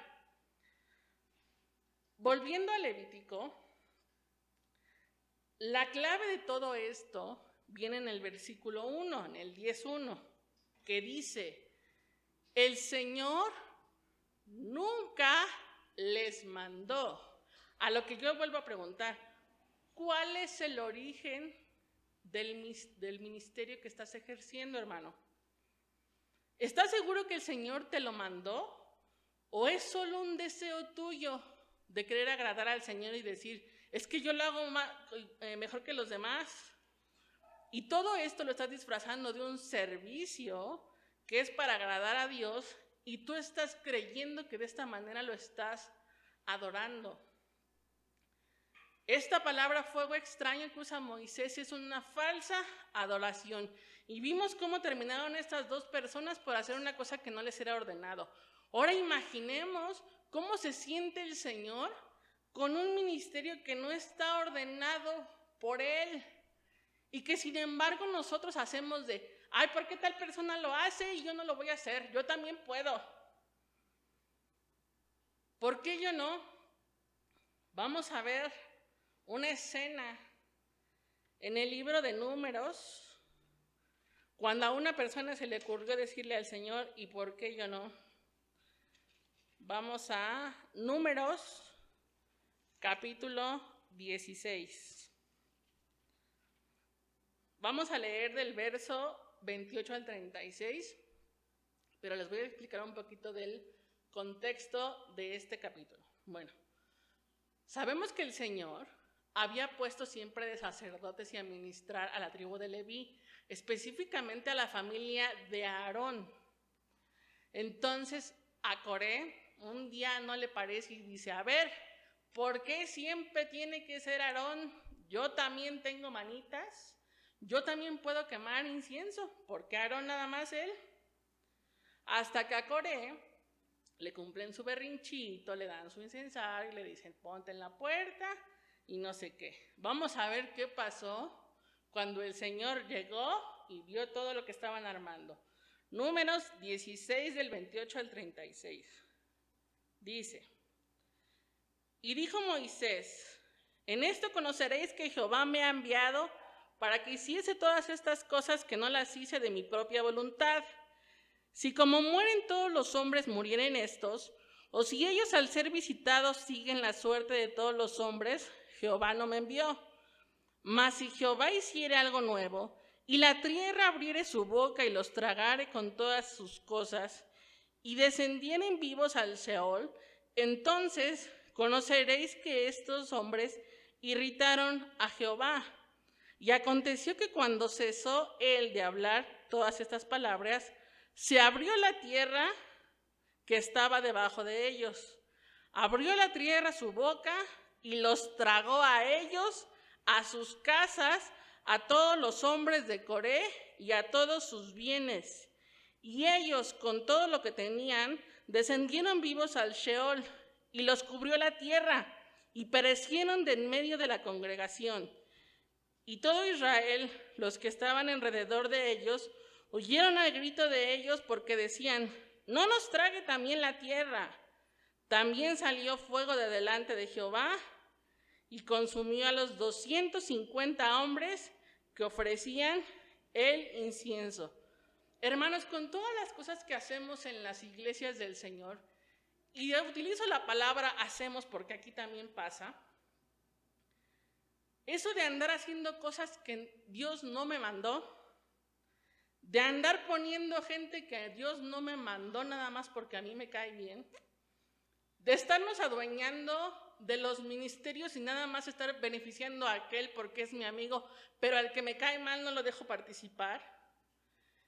Volviendo a Levítico, la clave de todo esto viene en el versículo 1, en el 10:1, que dice, el Señor nunca les mandó. A lo que yo vuelvo a preguntar, ¿cuál es el origen del ministerio que estás ejerciendo, hermano? ¿Estás seguro que el Señor te lo mandó? ¿O es solo un deseo tuyo de querer agradar al Señor y decir, es que yo lo hago mejor que los demás? Y todo esto lo estás disfrazando de un servicio que es para agradar a Dios y tú estás creyendo que de esta manera lo estás adorando. Esta palabra fuego extraño que usa Moisés es una falsa adoración. Y vimos cómo terminaron estas dos personas por hacer una cosa que no les era ordenado. Ahora imaginemos cómo se siente el Señor con un ministerio que no está ordenado por Él. Y que sin embargo nosotros hacemos de, ay, ¿por qué tal persona lo hace y yo no lo voy a hacer? Yo también puedo. ¿Por qué yo no? Vamos a ver una escena en el libro de Números, cuando a una persona se le ocurrió decirle al Señor, ¿y por qué yo no? Vamos a Números, capítulo 16. Vamos a leer del verso 28 al 36, pero les voy a explicar un poquito del contexto de este capítulo. Bueno, sabemos que el Señor había puesto siempre de sacerdotes y a ministrar a la tribu de Leví, específicamente a la familia de Aarón. Entonces, a Coré un día no le parece y dice, a ver, ¿por qué siempre tiene que ser Aarón? Yo también tengo manitas. Yo también puedo quemar incienso, ¿por qué Aarón nada más él? Hasta que a Coré le cumplen su berrinchito, le dan su incensario y le dicen, ponte en la puerta y no sé qué. Vamos a ver qué pasó cuando el Señor llegó y vio todo lo que estaban armando. Números 16 del 28 al 36. Dice, y dijo Moisés, en esto conoceréis que Jehová me ha enviado para que hiciese todas estas cosas que no las hice de mi propia voluntad. Si como mueren todos los hombres murieren estos, o si ellos al ser visitados siguen la suerte de todos los hombres, Jehová no me envió. Mas si Jehová hiciere algo nuevo, y la tierra abriere su boca y los tragare con todas sus cosas, y descendieren vivos al Seol, entonces conoceréis que estos hombres irritaron a Jehová. Y aconteció que cuando cesó él de hablar todas estas palabras, se abrió la tierra que estaba debajo de ellos. Abrió la tierra su boca y los tragó a ellos, a sus casas, a todos los hombres de Coré y a todos sus bienes. Y ellos, con todo lo que tenían, descendieron vivos al Sheol, y los cubrió la tierra, y perecieron de en medio de la congregación. Y todo Israel, los que estaban alrededor de ellos, huyeron al grito de ellos porque decían, no nos trague también la tierra. También salió fuego de delante de Jehová y consumió a los 250 hombres que ofrecían el incienso. Hermanos, con todas las cosas que hacemos en las iglesias del Señor, y utilizo la palabra hacemos porque aquí también pasa, eso de andar haciendo cosas que Dios no me mandó, de andar poniendo gente que Dios no me mandó nada más porque a mí me cae bien, de estarnos adueñando de los ministerios y nada más estar beneficiando a aquel porque es mi amigo, pero al que me cae mal no lo dejo participar.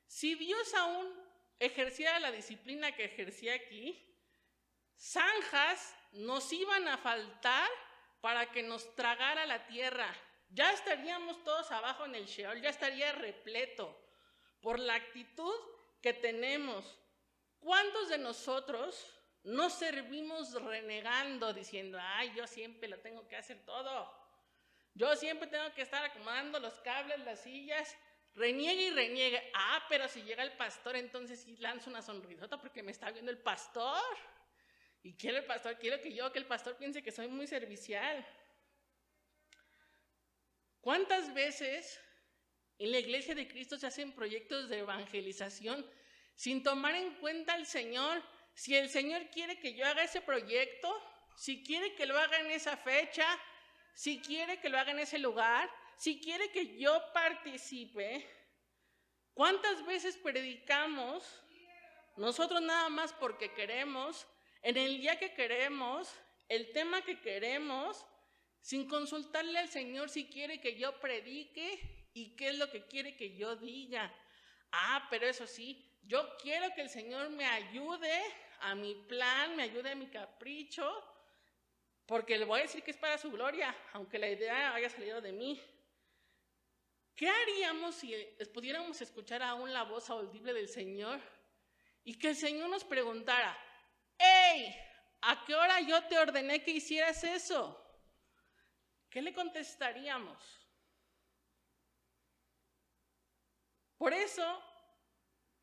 Si Dios aún ejerciera la disciplina que ejercía aquí, zanjas nos iban a faltar para que nos tragara la tierra. Ya estaríamos todos abajo en el Sheol, ya estaría repleto por la actitud que tenemos. ¿Cuántos de nosotros no servimos renegando, diciendo, ay, yo siempre lo tengo que hacer todo? Yo siempre tengo que estar acomodando los cables, las sillas, reniegue y reniegue. Ah, pero si llega el pastor, entonces sí lanzo una sonrisota porque me está viendo el pastor. Y quiero que el pastor piense que soy muy servicial. ¿Cuántas veces en la iglesia de Cristo se hacen proyectos de evangelización sin tomar en cuenta al Señor? Si el Señor quiere que yo haga ese proyecto, si quiere que lo haga en esa fecha, si quiere que lo haga en ese lugar, si quiere que yo participe, ¿cuántas veces predicamos nosotros nada más porque queremos, en el día que queremos, el tema que queremos, sin consultarle al Señor si quiere que yo predique y qué es lo que quiere que yo diga? Ah, pero eso sí, yo quiero que el Señor me ayude a mi plan, me ayude a mi capricho, porque le voy a decir que es para su gloria, aunque la idea haya salido de mí. ¿Qué haríamos si pudiéramos escuchar aún la voz audible del Señor y que el Señor nos preguntara, hey, ¿a qué hora yo te ordené que hicieras eso? ¿Qué le contestaríamos? Por eso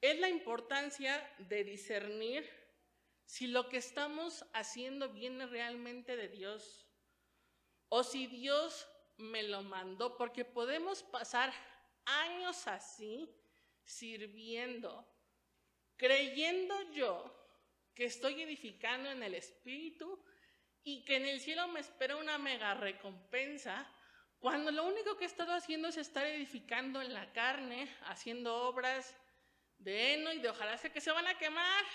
es la importancia de discernir si lo que estamos haciendo viene realmente de Dios o si Dios me lo mandó, porque podemos pasar años así sirviendo, creyendo yo que estoy edificando en el Espíritu y que en el cielo me espera una mega recompensa, cuando lo único que he estado haciendo es estar edificando en la carne, haciendo obras de heno y de hojarasca que se van a quemar.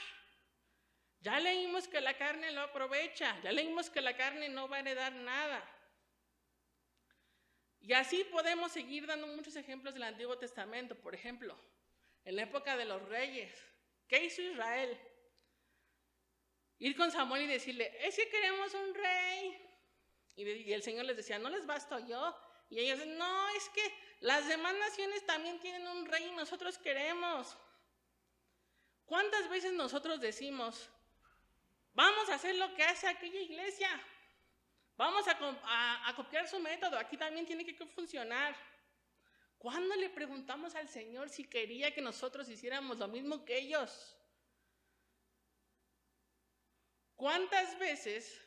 Ya leímos que la carne lo aprovecha, ya leímos que la carne no va a heredar nada. Y así podemos seguir dando muchos ejemplos del Antiguo Testamento. Por ejemplo, en la época de los reyes, ¿qué hizo Israel? Ir con Samuel y decirle, es que queremos un rey. Y el Señor les decía, ¿no les basto yo? Y ellos, no, es que las demás naciones también tienen un rey y nosotros queremos. ¿Cuántas veces nosotros decimos, vamos a hacer lo que hace aquella iglesia? Vamos a copiar su método, aquí también tiene que funcionar. ¿Cuándo le preguntamos al Señor si quería que nosotros hiciéramos lo mismo que ellos? ¿Cuántas veces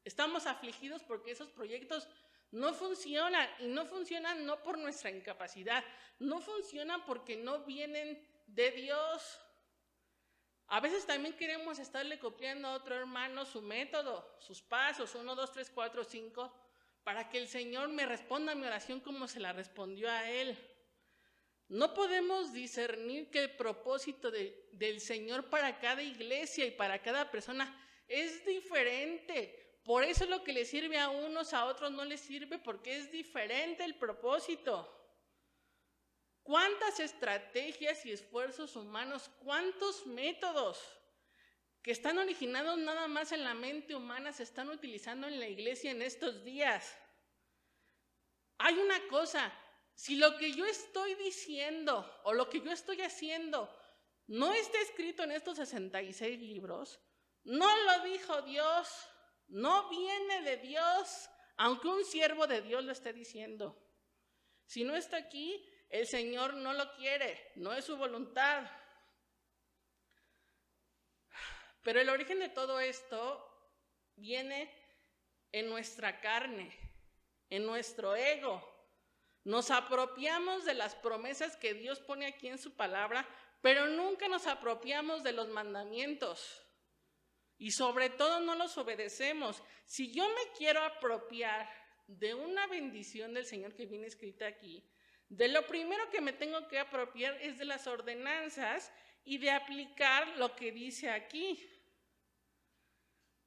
estamos afligidos porque esos proyectos no funcionan? Y no funcionan no por nuestra incapacidad, no funcionan porque no vienen de Dios. A veces también queremos estarle copiando a otro hermano su método, sus pasos, 1, 2, 3, 4, 5, para que el Señor me responda a mi oración como se la respondió a Él. No podemos discernir que el propósito del Señor para cada iglesia y para cada persona es diferente. Por eso lo que le sirve a unos, a otros no les sirve, porque es diferente el propósito. ¿Cuántas estrategias y esfuerzos humanos, cuántos métodos que están originados nada más en la mente humana se están utilizando en la iglesia en estos días? Hay una cosa, si lo que yo estoy diciendo o lo que yo estoy haciendo no está escrito en estos 66 libros, no lo dijo Dios, no viene de Dios, aunque un siervo de Dios lo esté diciendo. Si no está aquí, el Señor no lo quiere, no es su voluntad. Pero el origen de todo esto viene en nuestra carne, en nuestro ego. Nos apropiamos de las promesas que Dios pone aquí en su palabra, pero nunca nos apropiamos de los mandamientos. Y sobre todo no los obedecemos. Si yo me quiero apropiar de una bendición del Señor que viene escrita aquí, de lo primero que me tengo que apropiar es de las ordenanzas y de aplicar lo que dice aquí.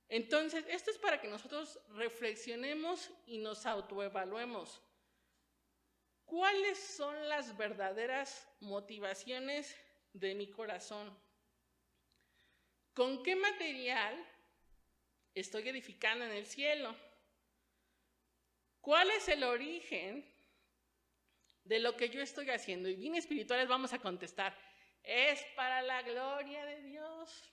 Entonces, esto es para que nosotros reflexionemos y nos autoevaluemos. ¿Cuáles son las verdaderas motivaciones de mi corazón. ¿Con qué material estoy edificando en el cielo? ¿Cuál es el origen de lo que yo estoy haciendo? Y bien espirituales vamos a contestar, es para la gloria de Dios.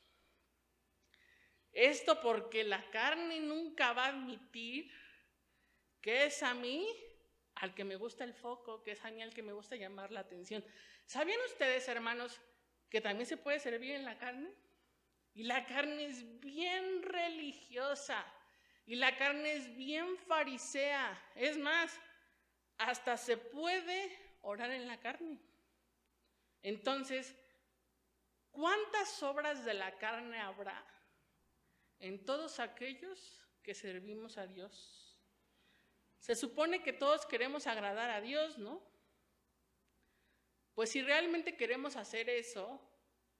Esto porque la carne nunca va a admitir que es a mí al que me gusta el foco, que es a mí al que me gusta llamar la atención. ¿Sabían ustedes, hermanos, que también se puede servir en la carne? Y la carne es bien religiosa, y la carne es bien farisea. Es más, hasta se puede orar en la carne. Entonces, ¿cuántas obras de la carne habrá en todos aquellos que servimos a Dios? Se supone que todos queremos agradar a Dios, ¿no? Pues si realmente queremos hacer eso,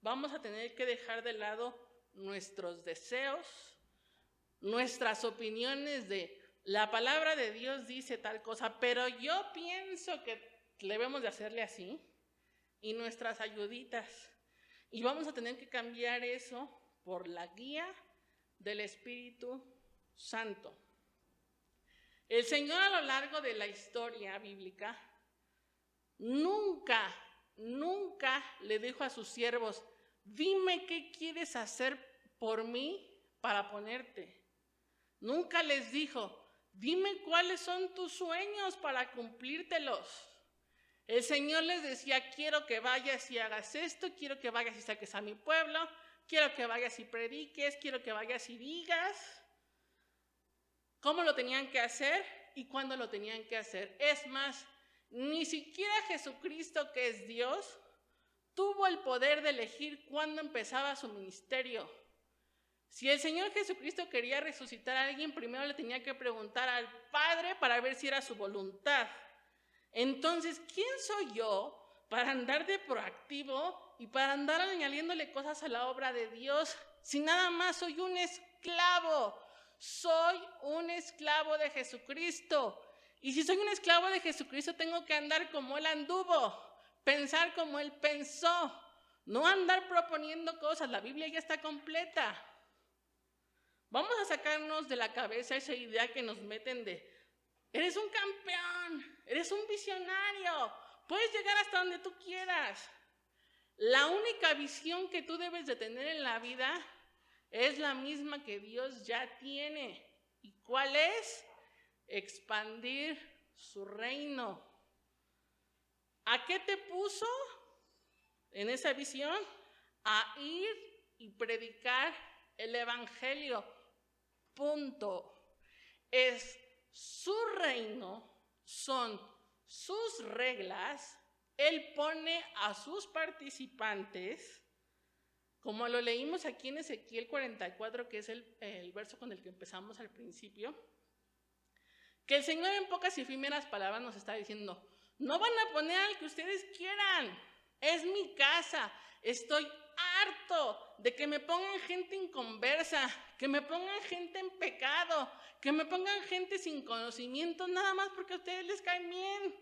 vamos a tener que dejar de lado nuestros deseos, nuestras opiniones de la palabra de Dios dice tal cosa, pero yo pienso que debemos de hacerle así, y nuestras ayuditas. Y vamos a tener que cambiar eso por la guía del Espíritu Santo. El Señor a lo largo de la historia bíblica nunca le dijo a sus siervos, dime qué quieres hacer por mí para ponerte. Nunca les dijo, dime cuáles son tus sueños para cumplírtelos. El Señor les decía, quiero que vayas y hagas esto, quiero que vayas y saques a mi pueblo, quiero que vayas y prediques, quiero que vayas y digas cómo lo tenían que hacer y cuándo lo tenían que hacer. Es más, ni siquiera Jesucristo, que es Dios, tuvo el poder de elegir cuándo empezaba su ministerio. Si el Señor Jesucristo quería resucitar a alguien, primero le tenía que preguntar al Padre para ver si era su voluntad. Entonces, ¿quién soy yo para andar de proactivo y para andar añadiéndole cosas a la obra de Dios si nada más soy un esclavo? Soy un esclavo de Jesucristo. Y si soy un esclavo de Jesucristo, tengo que andar como Él anduvo, pensar como Él pensó, no andar proponiendo cosas. La Biblia ya está completa. Vamos a sacarnos de la cabeza esa idea que nos meten de, eres un campeón, eres un visionario, puedes llegar hasta donde tú quieras. La única visión que tú debes de tener en la vida es la misma que Dios ya tiene. ¿Y cuál es? Expandir su reino. ¿A qué te puso en esa visión? A ir y predicar el evangelio. Punto. Es su reino, son sus reglas. Él pone a sus participantes, como lo leímos aquí en Ezequiel 44, que es el verso con el que empezamos al principio, que el Señor en pocas y efímeras palabras nos está diciendo, no van a poner al que ustedes quieran, es mi casa, estoy harto de que me pongan gente inconversa, que me pongan gente en pecado, que me pongan gente sin conocimiento, nada más porque a ustedes les caen bien.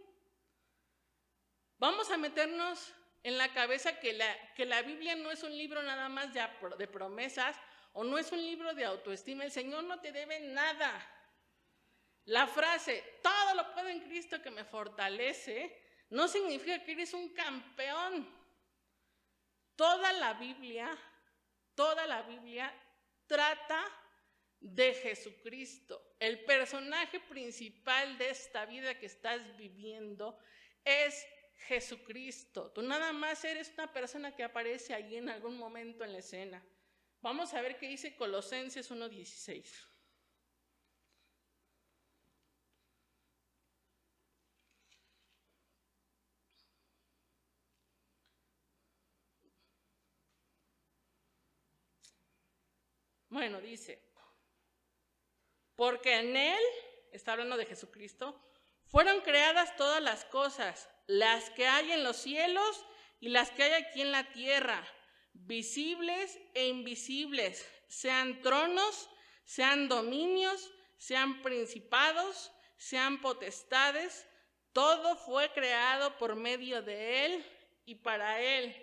Vamos a meternos en la cabeza que la Biblia no es un libro nada más de promesas, o no es un libro de autoestima. El Señor no te debe nada. La frase, todo lo puedo en Cristo que me fortalece, no significa que eres un campeón. Toda la Biblia trata de Jesucristo. El personaje principal de esta vida que estás viviendo es Jesucristo. Tú nada más eres una persona que aparece allí en algún momento en la escena. Vamos a ver qué dice Colosenses 1:16. Bueno, dice, porque en Él, está hablando de Jesucristo, fueron creadas todas las cosas, las que hay en los cielos y las que hay aquí en la tierra, visibles e invisibles, sean tronos, sean dominios, sean principados, sean potestades, todo fue creado por medio de Él y para Él.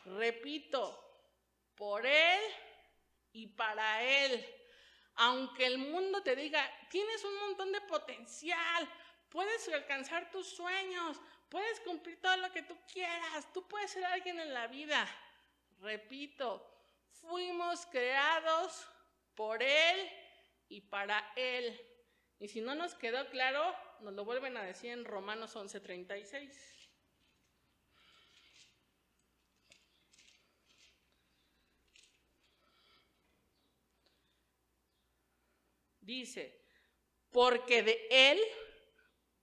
Repito, por Él y para Él. Aunque el mundo te diga, tienes un montón de potencial, puedes alcanzar tus sueños, puedes cumplir todo lo que tú quieras, tú puedes ser alguien en la vida. Repito, fuimos creados por Él y para Él. Y si no nos quedó claro, nos lo vuelven a decir en Romanos 11:36. Dice, porque de Él,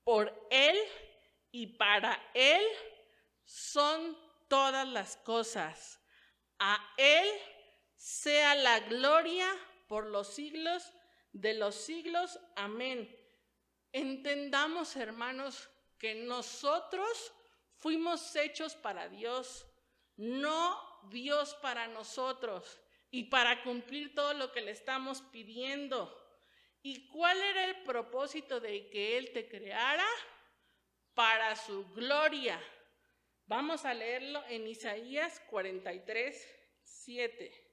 por Él y para Él son todas las cosas. A Él sea la gloria por los siglos de los siglos. Amén. Entendamos, hermanos, que nosotros fuimos hechos para Dios, no Dios para nosotros, y para cumplir todo lo que le estamos pidiendo. ¿Y cuál era el propósito de que Él te creara? Para su gloria. Vamos a leerlo en Isaías 43:7.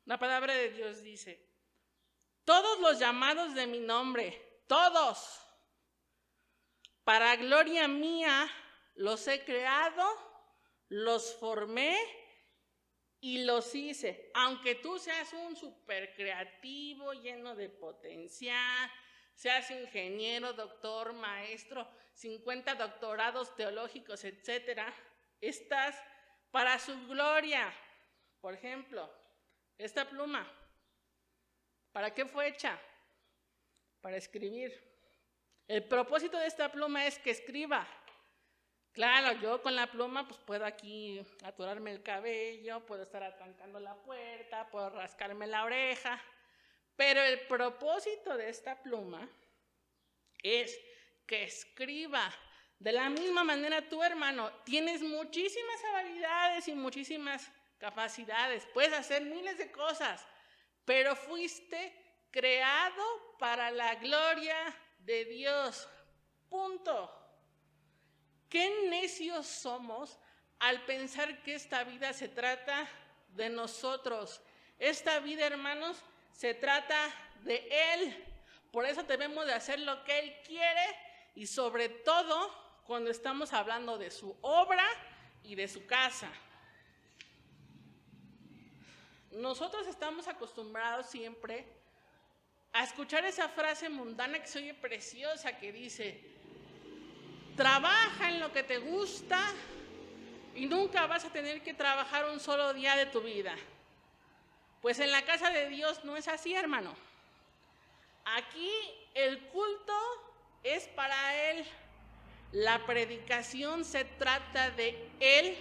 La palabra de Dios dice, todos los llamados de mi nombre, todos, para gloria mía, los he creado, los formé y los hice. Aunque tú seas un súper creativo, lleno de potencial, seas ingeniero, doctor, maestro, 50 doctorados teológicos, etcétera, estás para su gloria. Por ejemplo, esta pluma, ¿para qué fue hecha? Para escribir. El propósito de esta pluma es que escriba. Claro, yo con la pluma pues puedo aquí aturarme el cabello, puedo estar atrancando la puerta, puedo rascarme la oreja, pero el propósito de esta pluma es que escriba. De la misma manera tú, hermano, tienes muchísimas habilidades y muchísimas capacidades, puedes hacer miles de cosas, pero fuiste creado para la gloria de Dios. Punto. Qué necios somos al pensar que esta vida se trata de nosotros. Esta vida, hermanos, se trata de Él. Por eso debemos de hacer lo que Él quiere y sobre todo cuando estamos hablando de su obra y de su casa. Nosotros estamos acostumbrados siempre a escuchar esa frase mundana que se oye preciosa que dice, trabaja en lo que te gusta y nunca vas a tener que trabajar un solo día de tu vida. Pues en la casa de Dios no es así, hermano. Aquí el culto es para Él. La predicación se trata de Él,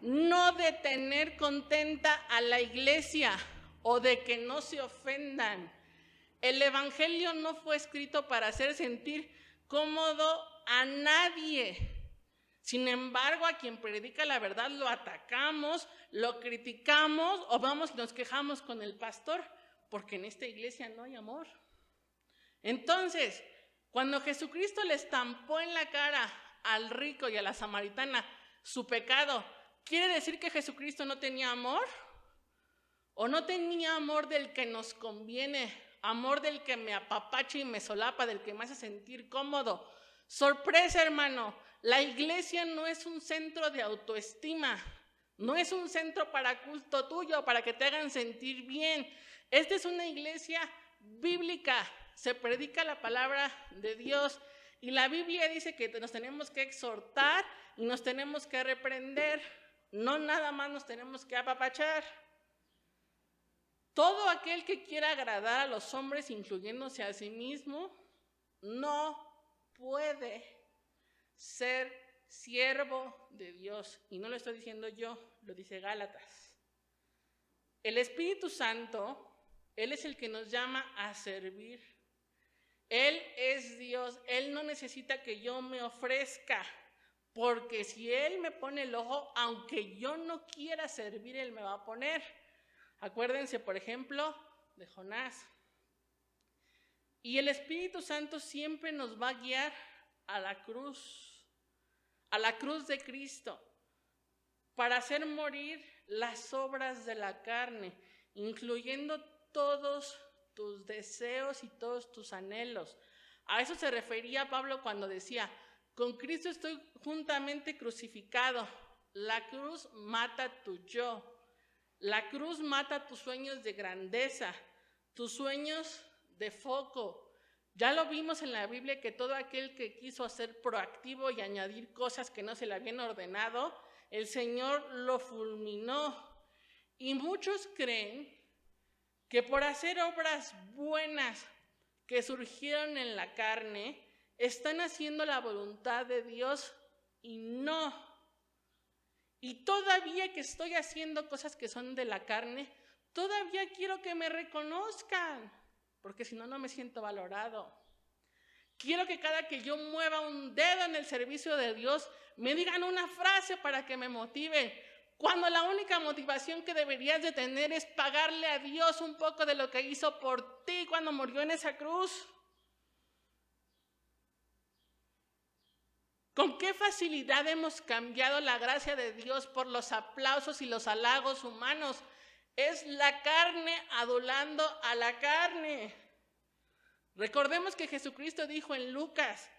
no de tener contenta a la iglesia o de que no se ofendan. El evangelio no fue escrito para hacer sentir cómodo a nadie. Sin embargo, a quien predica la verdad lo atacamos, lo criticamos o vamos y nos quejamos con el pastor, porque en esta iglesia no hay amor. Entonces, cuando Jesucristo le estampó en la cara al rico y a la samaritana su pecado, ¿quiere decir que Jesucristo no tenía amor? ¿O no tenía amor del que nos conviene? Amor del que me apapacha y me solapa, del que me hace sentir cómodo. Sorpresa, hermano, la iglesia no es un centro de autoestima, no es un centro para culto tuyo, para que te hagan sentir bien. Esta es una iglesia bíblica, se predica la palabra de Dios y la Biblia dice que nos tenemos que exhortar y nos tenemos que reprender, no nada más nos tenemos que apapachar. Todo aquel que quiera agradar a los hombres, incluyéndose a sí mismo, no puede ser siervo de Dios. Y no lo estoy diciendo yo, lo dice Gálatas. El Espíritu Santo, Él es el que nos llama a servir. Él es Dios, Él no necesita que yo me ofrezca, porque si Él me pone el ojo, aunque yo no quiera servir, Él me va a poner. Acuérdense, por ejemplo, de Jonás. Y el Espíritu Santo siempre nos va a guiar a la cruz de Cristo, para hacer morir las obras de la carne, incluyendo todos tus deseos y todos tus anhelos. A eso se refería Pablo cuando decía, con Cristo estoy juntamente crucificado. La cruz mata tu yo. La cruz mata tus sueños de grandeza, tus sueños de foco. Ya lo vimos en la Biblia que todo aquel que quiso ser proactivo y añadir cosas que no se le habían ordenado, el Señor lo fulminó. Y muchos creen que por hacer obras buenas que surgieron en la carne, están haciendo la voluntad de Dios y no. Y todavía que estoy haciendo cosas que son de la carne, todavía quiero que me reconozcan, porque si no, no me siento valorado. Quiero que cada que yo mueva un dedo en el servicio de Dios, me digan una frase para que me motiven, cuando la única motivación que deberías de tener es pagarle a Dios un poco de lo que hizo por ti cuando murió en esa cruz. ¿Con qué facilidad hemos cambiado la gracia de Dios por los aplausos y los halagos humanos? Es la carne adulando a la carne. Recordemos que Jesucristo dijo en Lucas,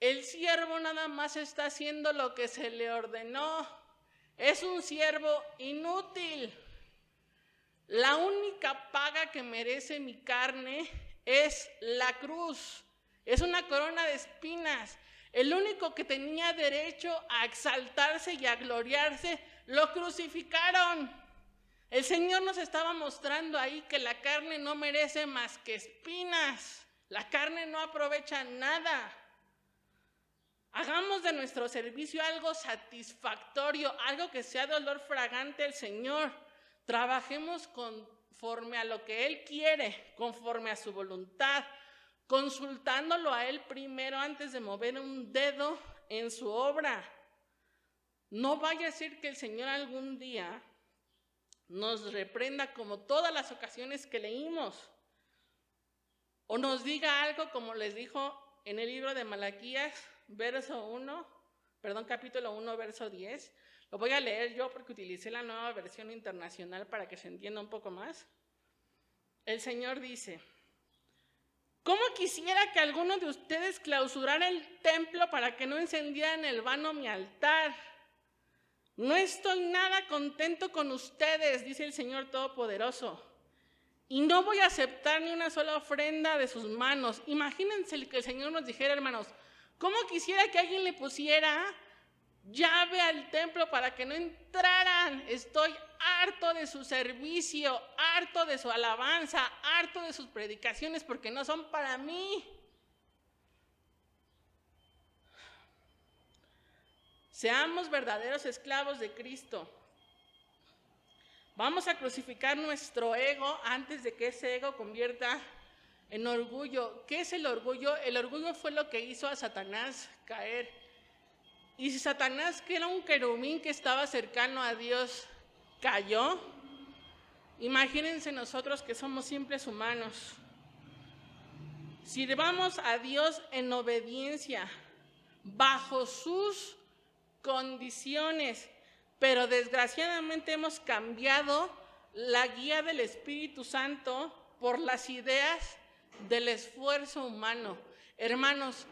el siervo nada más está haciendo lo que se le ordenó. Es un siervo inútil. La única paga que merece mi carne es la cruz. Es una corona de espinas. El único que tenía derecho a exaltarse y a gloriarse, lo crucificaron. El Señor nos estaba mostrando ahí que la carne no merece más que espinas. La carne no aprovecha nada. Hagamos de nuestro servicio algo satisfactorio, algo que sea de olor fragante al Señor. Trabajemos conforme a lo que Él quiere, conforme a su voluntad, consultándolo a Él primero antes de mover un dedo en su obra. No vaya a ser que el Señor algún día nos reprenda como todas las ocasiones que leímos, o nos diga algo como les dijo en el libro de Malaquías, capítulo 1, verso 10. Lo voy a leer yo porque utilicé la nueva versión internacional para que se entienda un poco más. El Señor dice, ¿cómo quisiera que alguno de ustedes clausurara el templo para que no encendieran en vano mi altar? No estoy nada contento con ustedes, dice el Señor Todopoderoso, y no voy a aceptar ni una sola ofrenda de sus manos. Imagínense que el Señor nos dijera, hermanos, ¿cómo quisiera que alguien le pusiera llave al templo para que no entraran? Estoy harto de su servicio, harto de su alabanza, harto de sus predicaciones porque no son para mí. Seamos verdaderos esclavos de Cristo. Vamos a crucificar nuestro ego antes de que ese ego convierta en orgullo. ¿Qué es el orgullo? El orgullo fue lo que hizo a Satanás caer. Y si Satanás, que era un querubín que estaba cercano a Dios, cayó, imagínense nosotros que somos simples humanos. Sirvamos a Dios en obediencia, bajo sus condiciones, pero desgraciadamente hemos cambiado la guía del Espíritu Santo por las ideas del esfuerzo humano. Hermanos,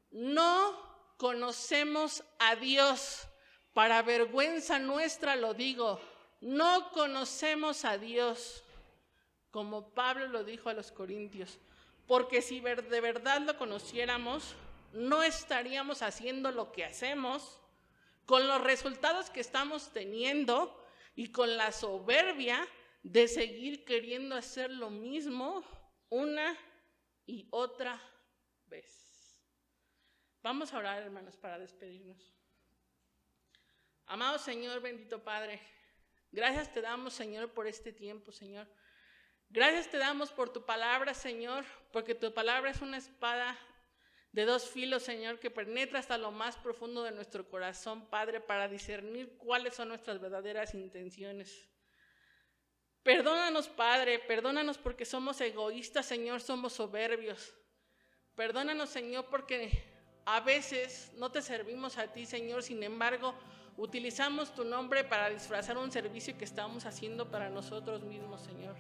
no conocemos a Dios, para vergüenza nuestra lo digo, no conocemos a Dios, como Pablo lo dijo a los Corintios, porque si de verdad lo conociéramos, no estaríamos haciendo lo que hacemos, con los resultados que estamos teniendo y con la soberbia de seguir queriendo hacer lo mismo una y otra vez. Vamos a orar, hermanos, para despedirnos. Amado Señor, bendito Padre, gracias te damos, Señor, por este tiempo, Señor. Gracias te damos por tu palabra, Señor, porque tu palabra es una espada de dos filos, Señor, que penetra hasta lo más profundo de nuestro corazón, Padre, para discernir cuáles son nuestras verdaderas intenciones. Perdónanos, Padre, perdónanos porque somos egoístas, Señor, somos soberbios. Perdónanos, Señor, porque a veces no te servimos a ti, Señor, sin embargo, utilizamos tu nombre para disfrazar un servicio que estamos haciendo para nosotros mismos, Señor.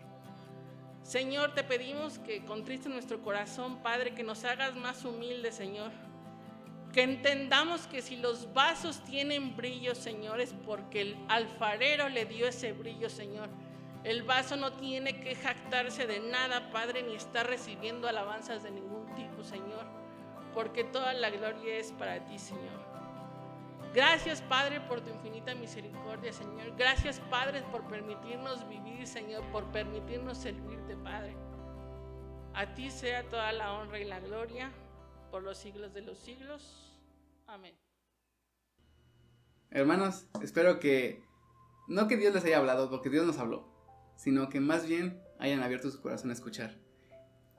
Señor, te pedimos que contriste nuestro corazón, Padre, que nos hagas más humildes, Señor. Que entendamos que si los vasos tienen brillo, Señor, es porque el alfarero le dio ese brillo, Señor. El vaso no tiene que jactarse de nada, Padre, ni estar recibiendo alabanzas de ningún tipo, Señor, porque toda la gloria es para ti, Señor. Gracias, Padre, por tu infinita misericordia, Señor. Gracias, Padre, por permitirnos vivir, Señor, por permitirnos servirte, Padre. A ti sea toda la honra y la gloria por los siglos de los siglos. Amén. Hermanos, espero que no que Dios les haya hablado, porque Dios nos habló, sino que más bien hayan abierto su corazón a escuchar.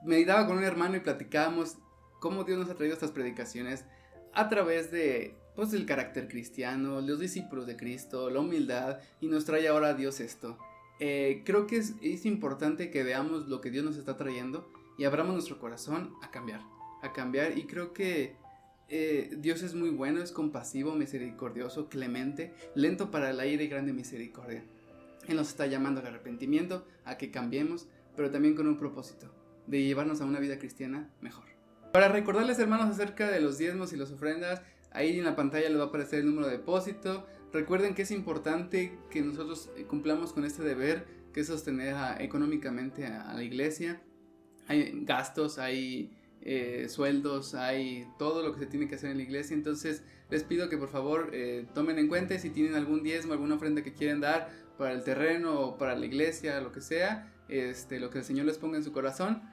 Meditaba con un hermano y platicábamos cómo Dios nos ha traído estas predicaciones a través de, pues, el carácter cristiano, los discípulos de Cristo, la humildad, y nos trae ahora a Dios esto. Creo que es importante que veamos lo que Dios nos está trayendo y abramos nuestro corazón a cambiar, y creo que Dios es muy bueno, es compasivo, misericordioso, clemente, lento para la ira y grande misericordia. Él nos está llamando al arrepentimiento, a que cambiemos, pero también con un propósito, de llevarnos a una vida cristiana mejor. Para recordarles, hermanos, acerca de los diezmos y las ofrendas, ahí en la pantalla les va a aparecer el número de depósito. Recuerden que es importante que nosotros cumplamos con este deber, que es sostener económicamente a la iglesia. Hay gastos, hay sueldos, hay todo lo que se tiene que hacer en la iglesia. Entonces les pido que por favor tomen en cuenta si tienen algún diezmo, alguna ofrenda que quieren dar para el terreno o para la iglesia, lo que sea, lo que el Señor les ponga en su corazón.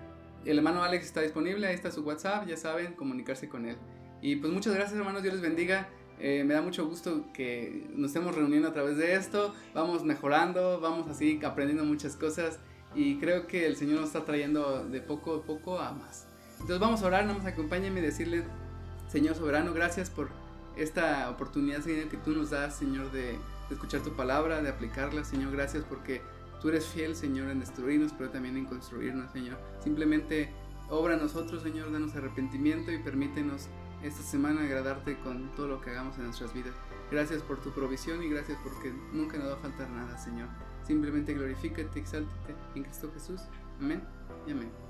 El hermano Alex está disponible, ahí está su WhatsApp, ya saben, comunicarse con él. Y pues muchas gracias, hermanos, Dios les bendiga. Me da mucho gusto que nos estemos reuniendo a través de esto. Vamos mejorando, vamos así aprendiendo muchas cosas, y creo que el Señor nos está trayendo de poco a poco a más. Entonces vamos a orar, nada más acompáñenme y decirle: Señor soberano, gracias por esta oportunidad, Señor, que tú nos das, Señor, de escuchar tu palabra, de aplicarla, Señor. Gracias porque tú eres fiel, Señor, en destruirnos, pero también en construirnos, Señor. Simplemente obra en nosotros, Señor, danos arrepentimiento y permítenos esta semana agradarte con todo lo que hagamos en nuestras vidas. Gracias por tu provisión y gracias porque nunca nos va a faltar nada, Señor. Simplemente glorifícate, exáltate en Cristo Jesús. Amén y amén.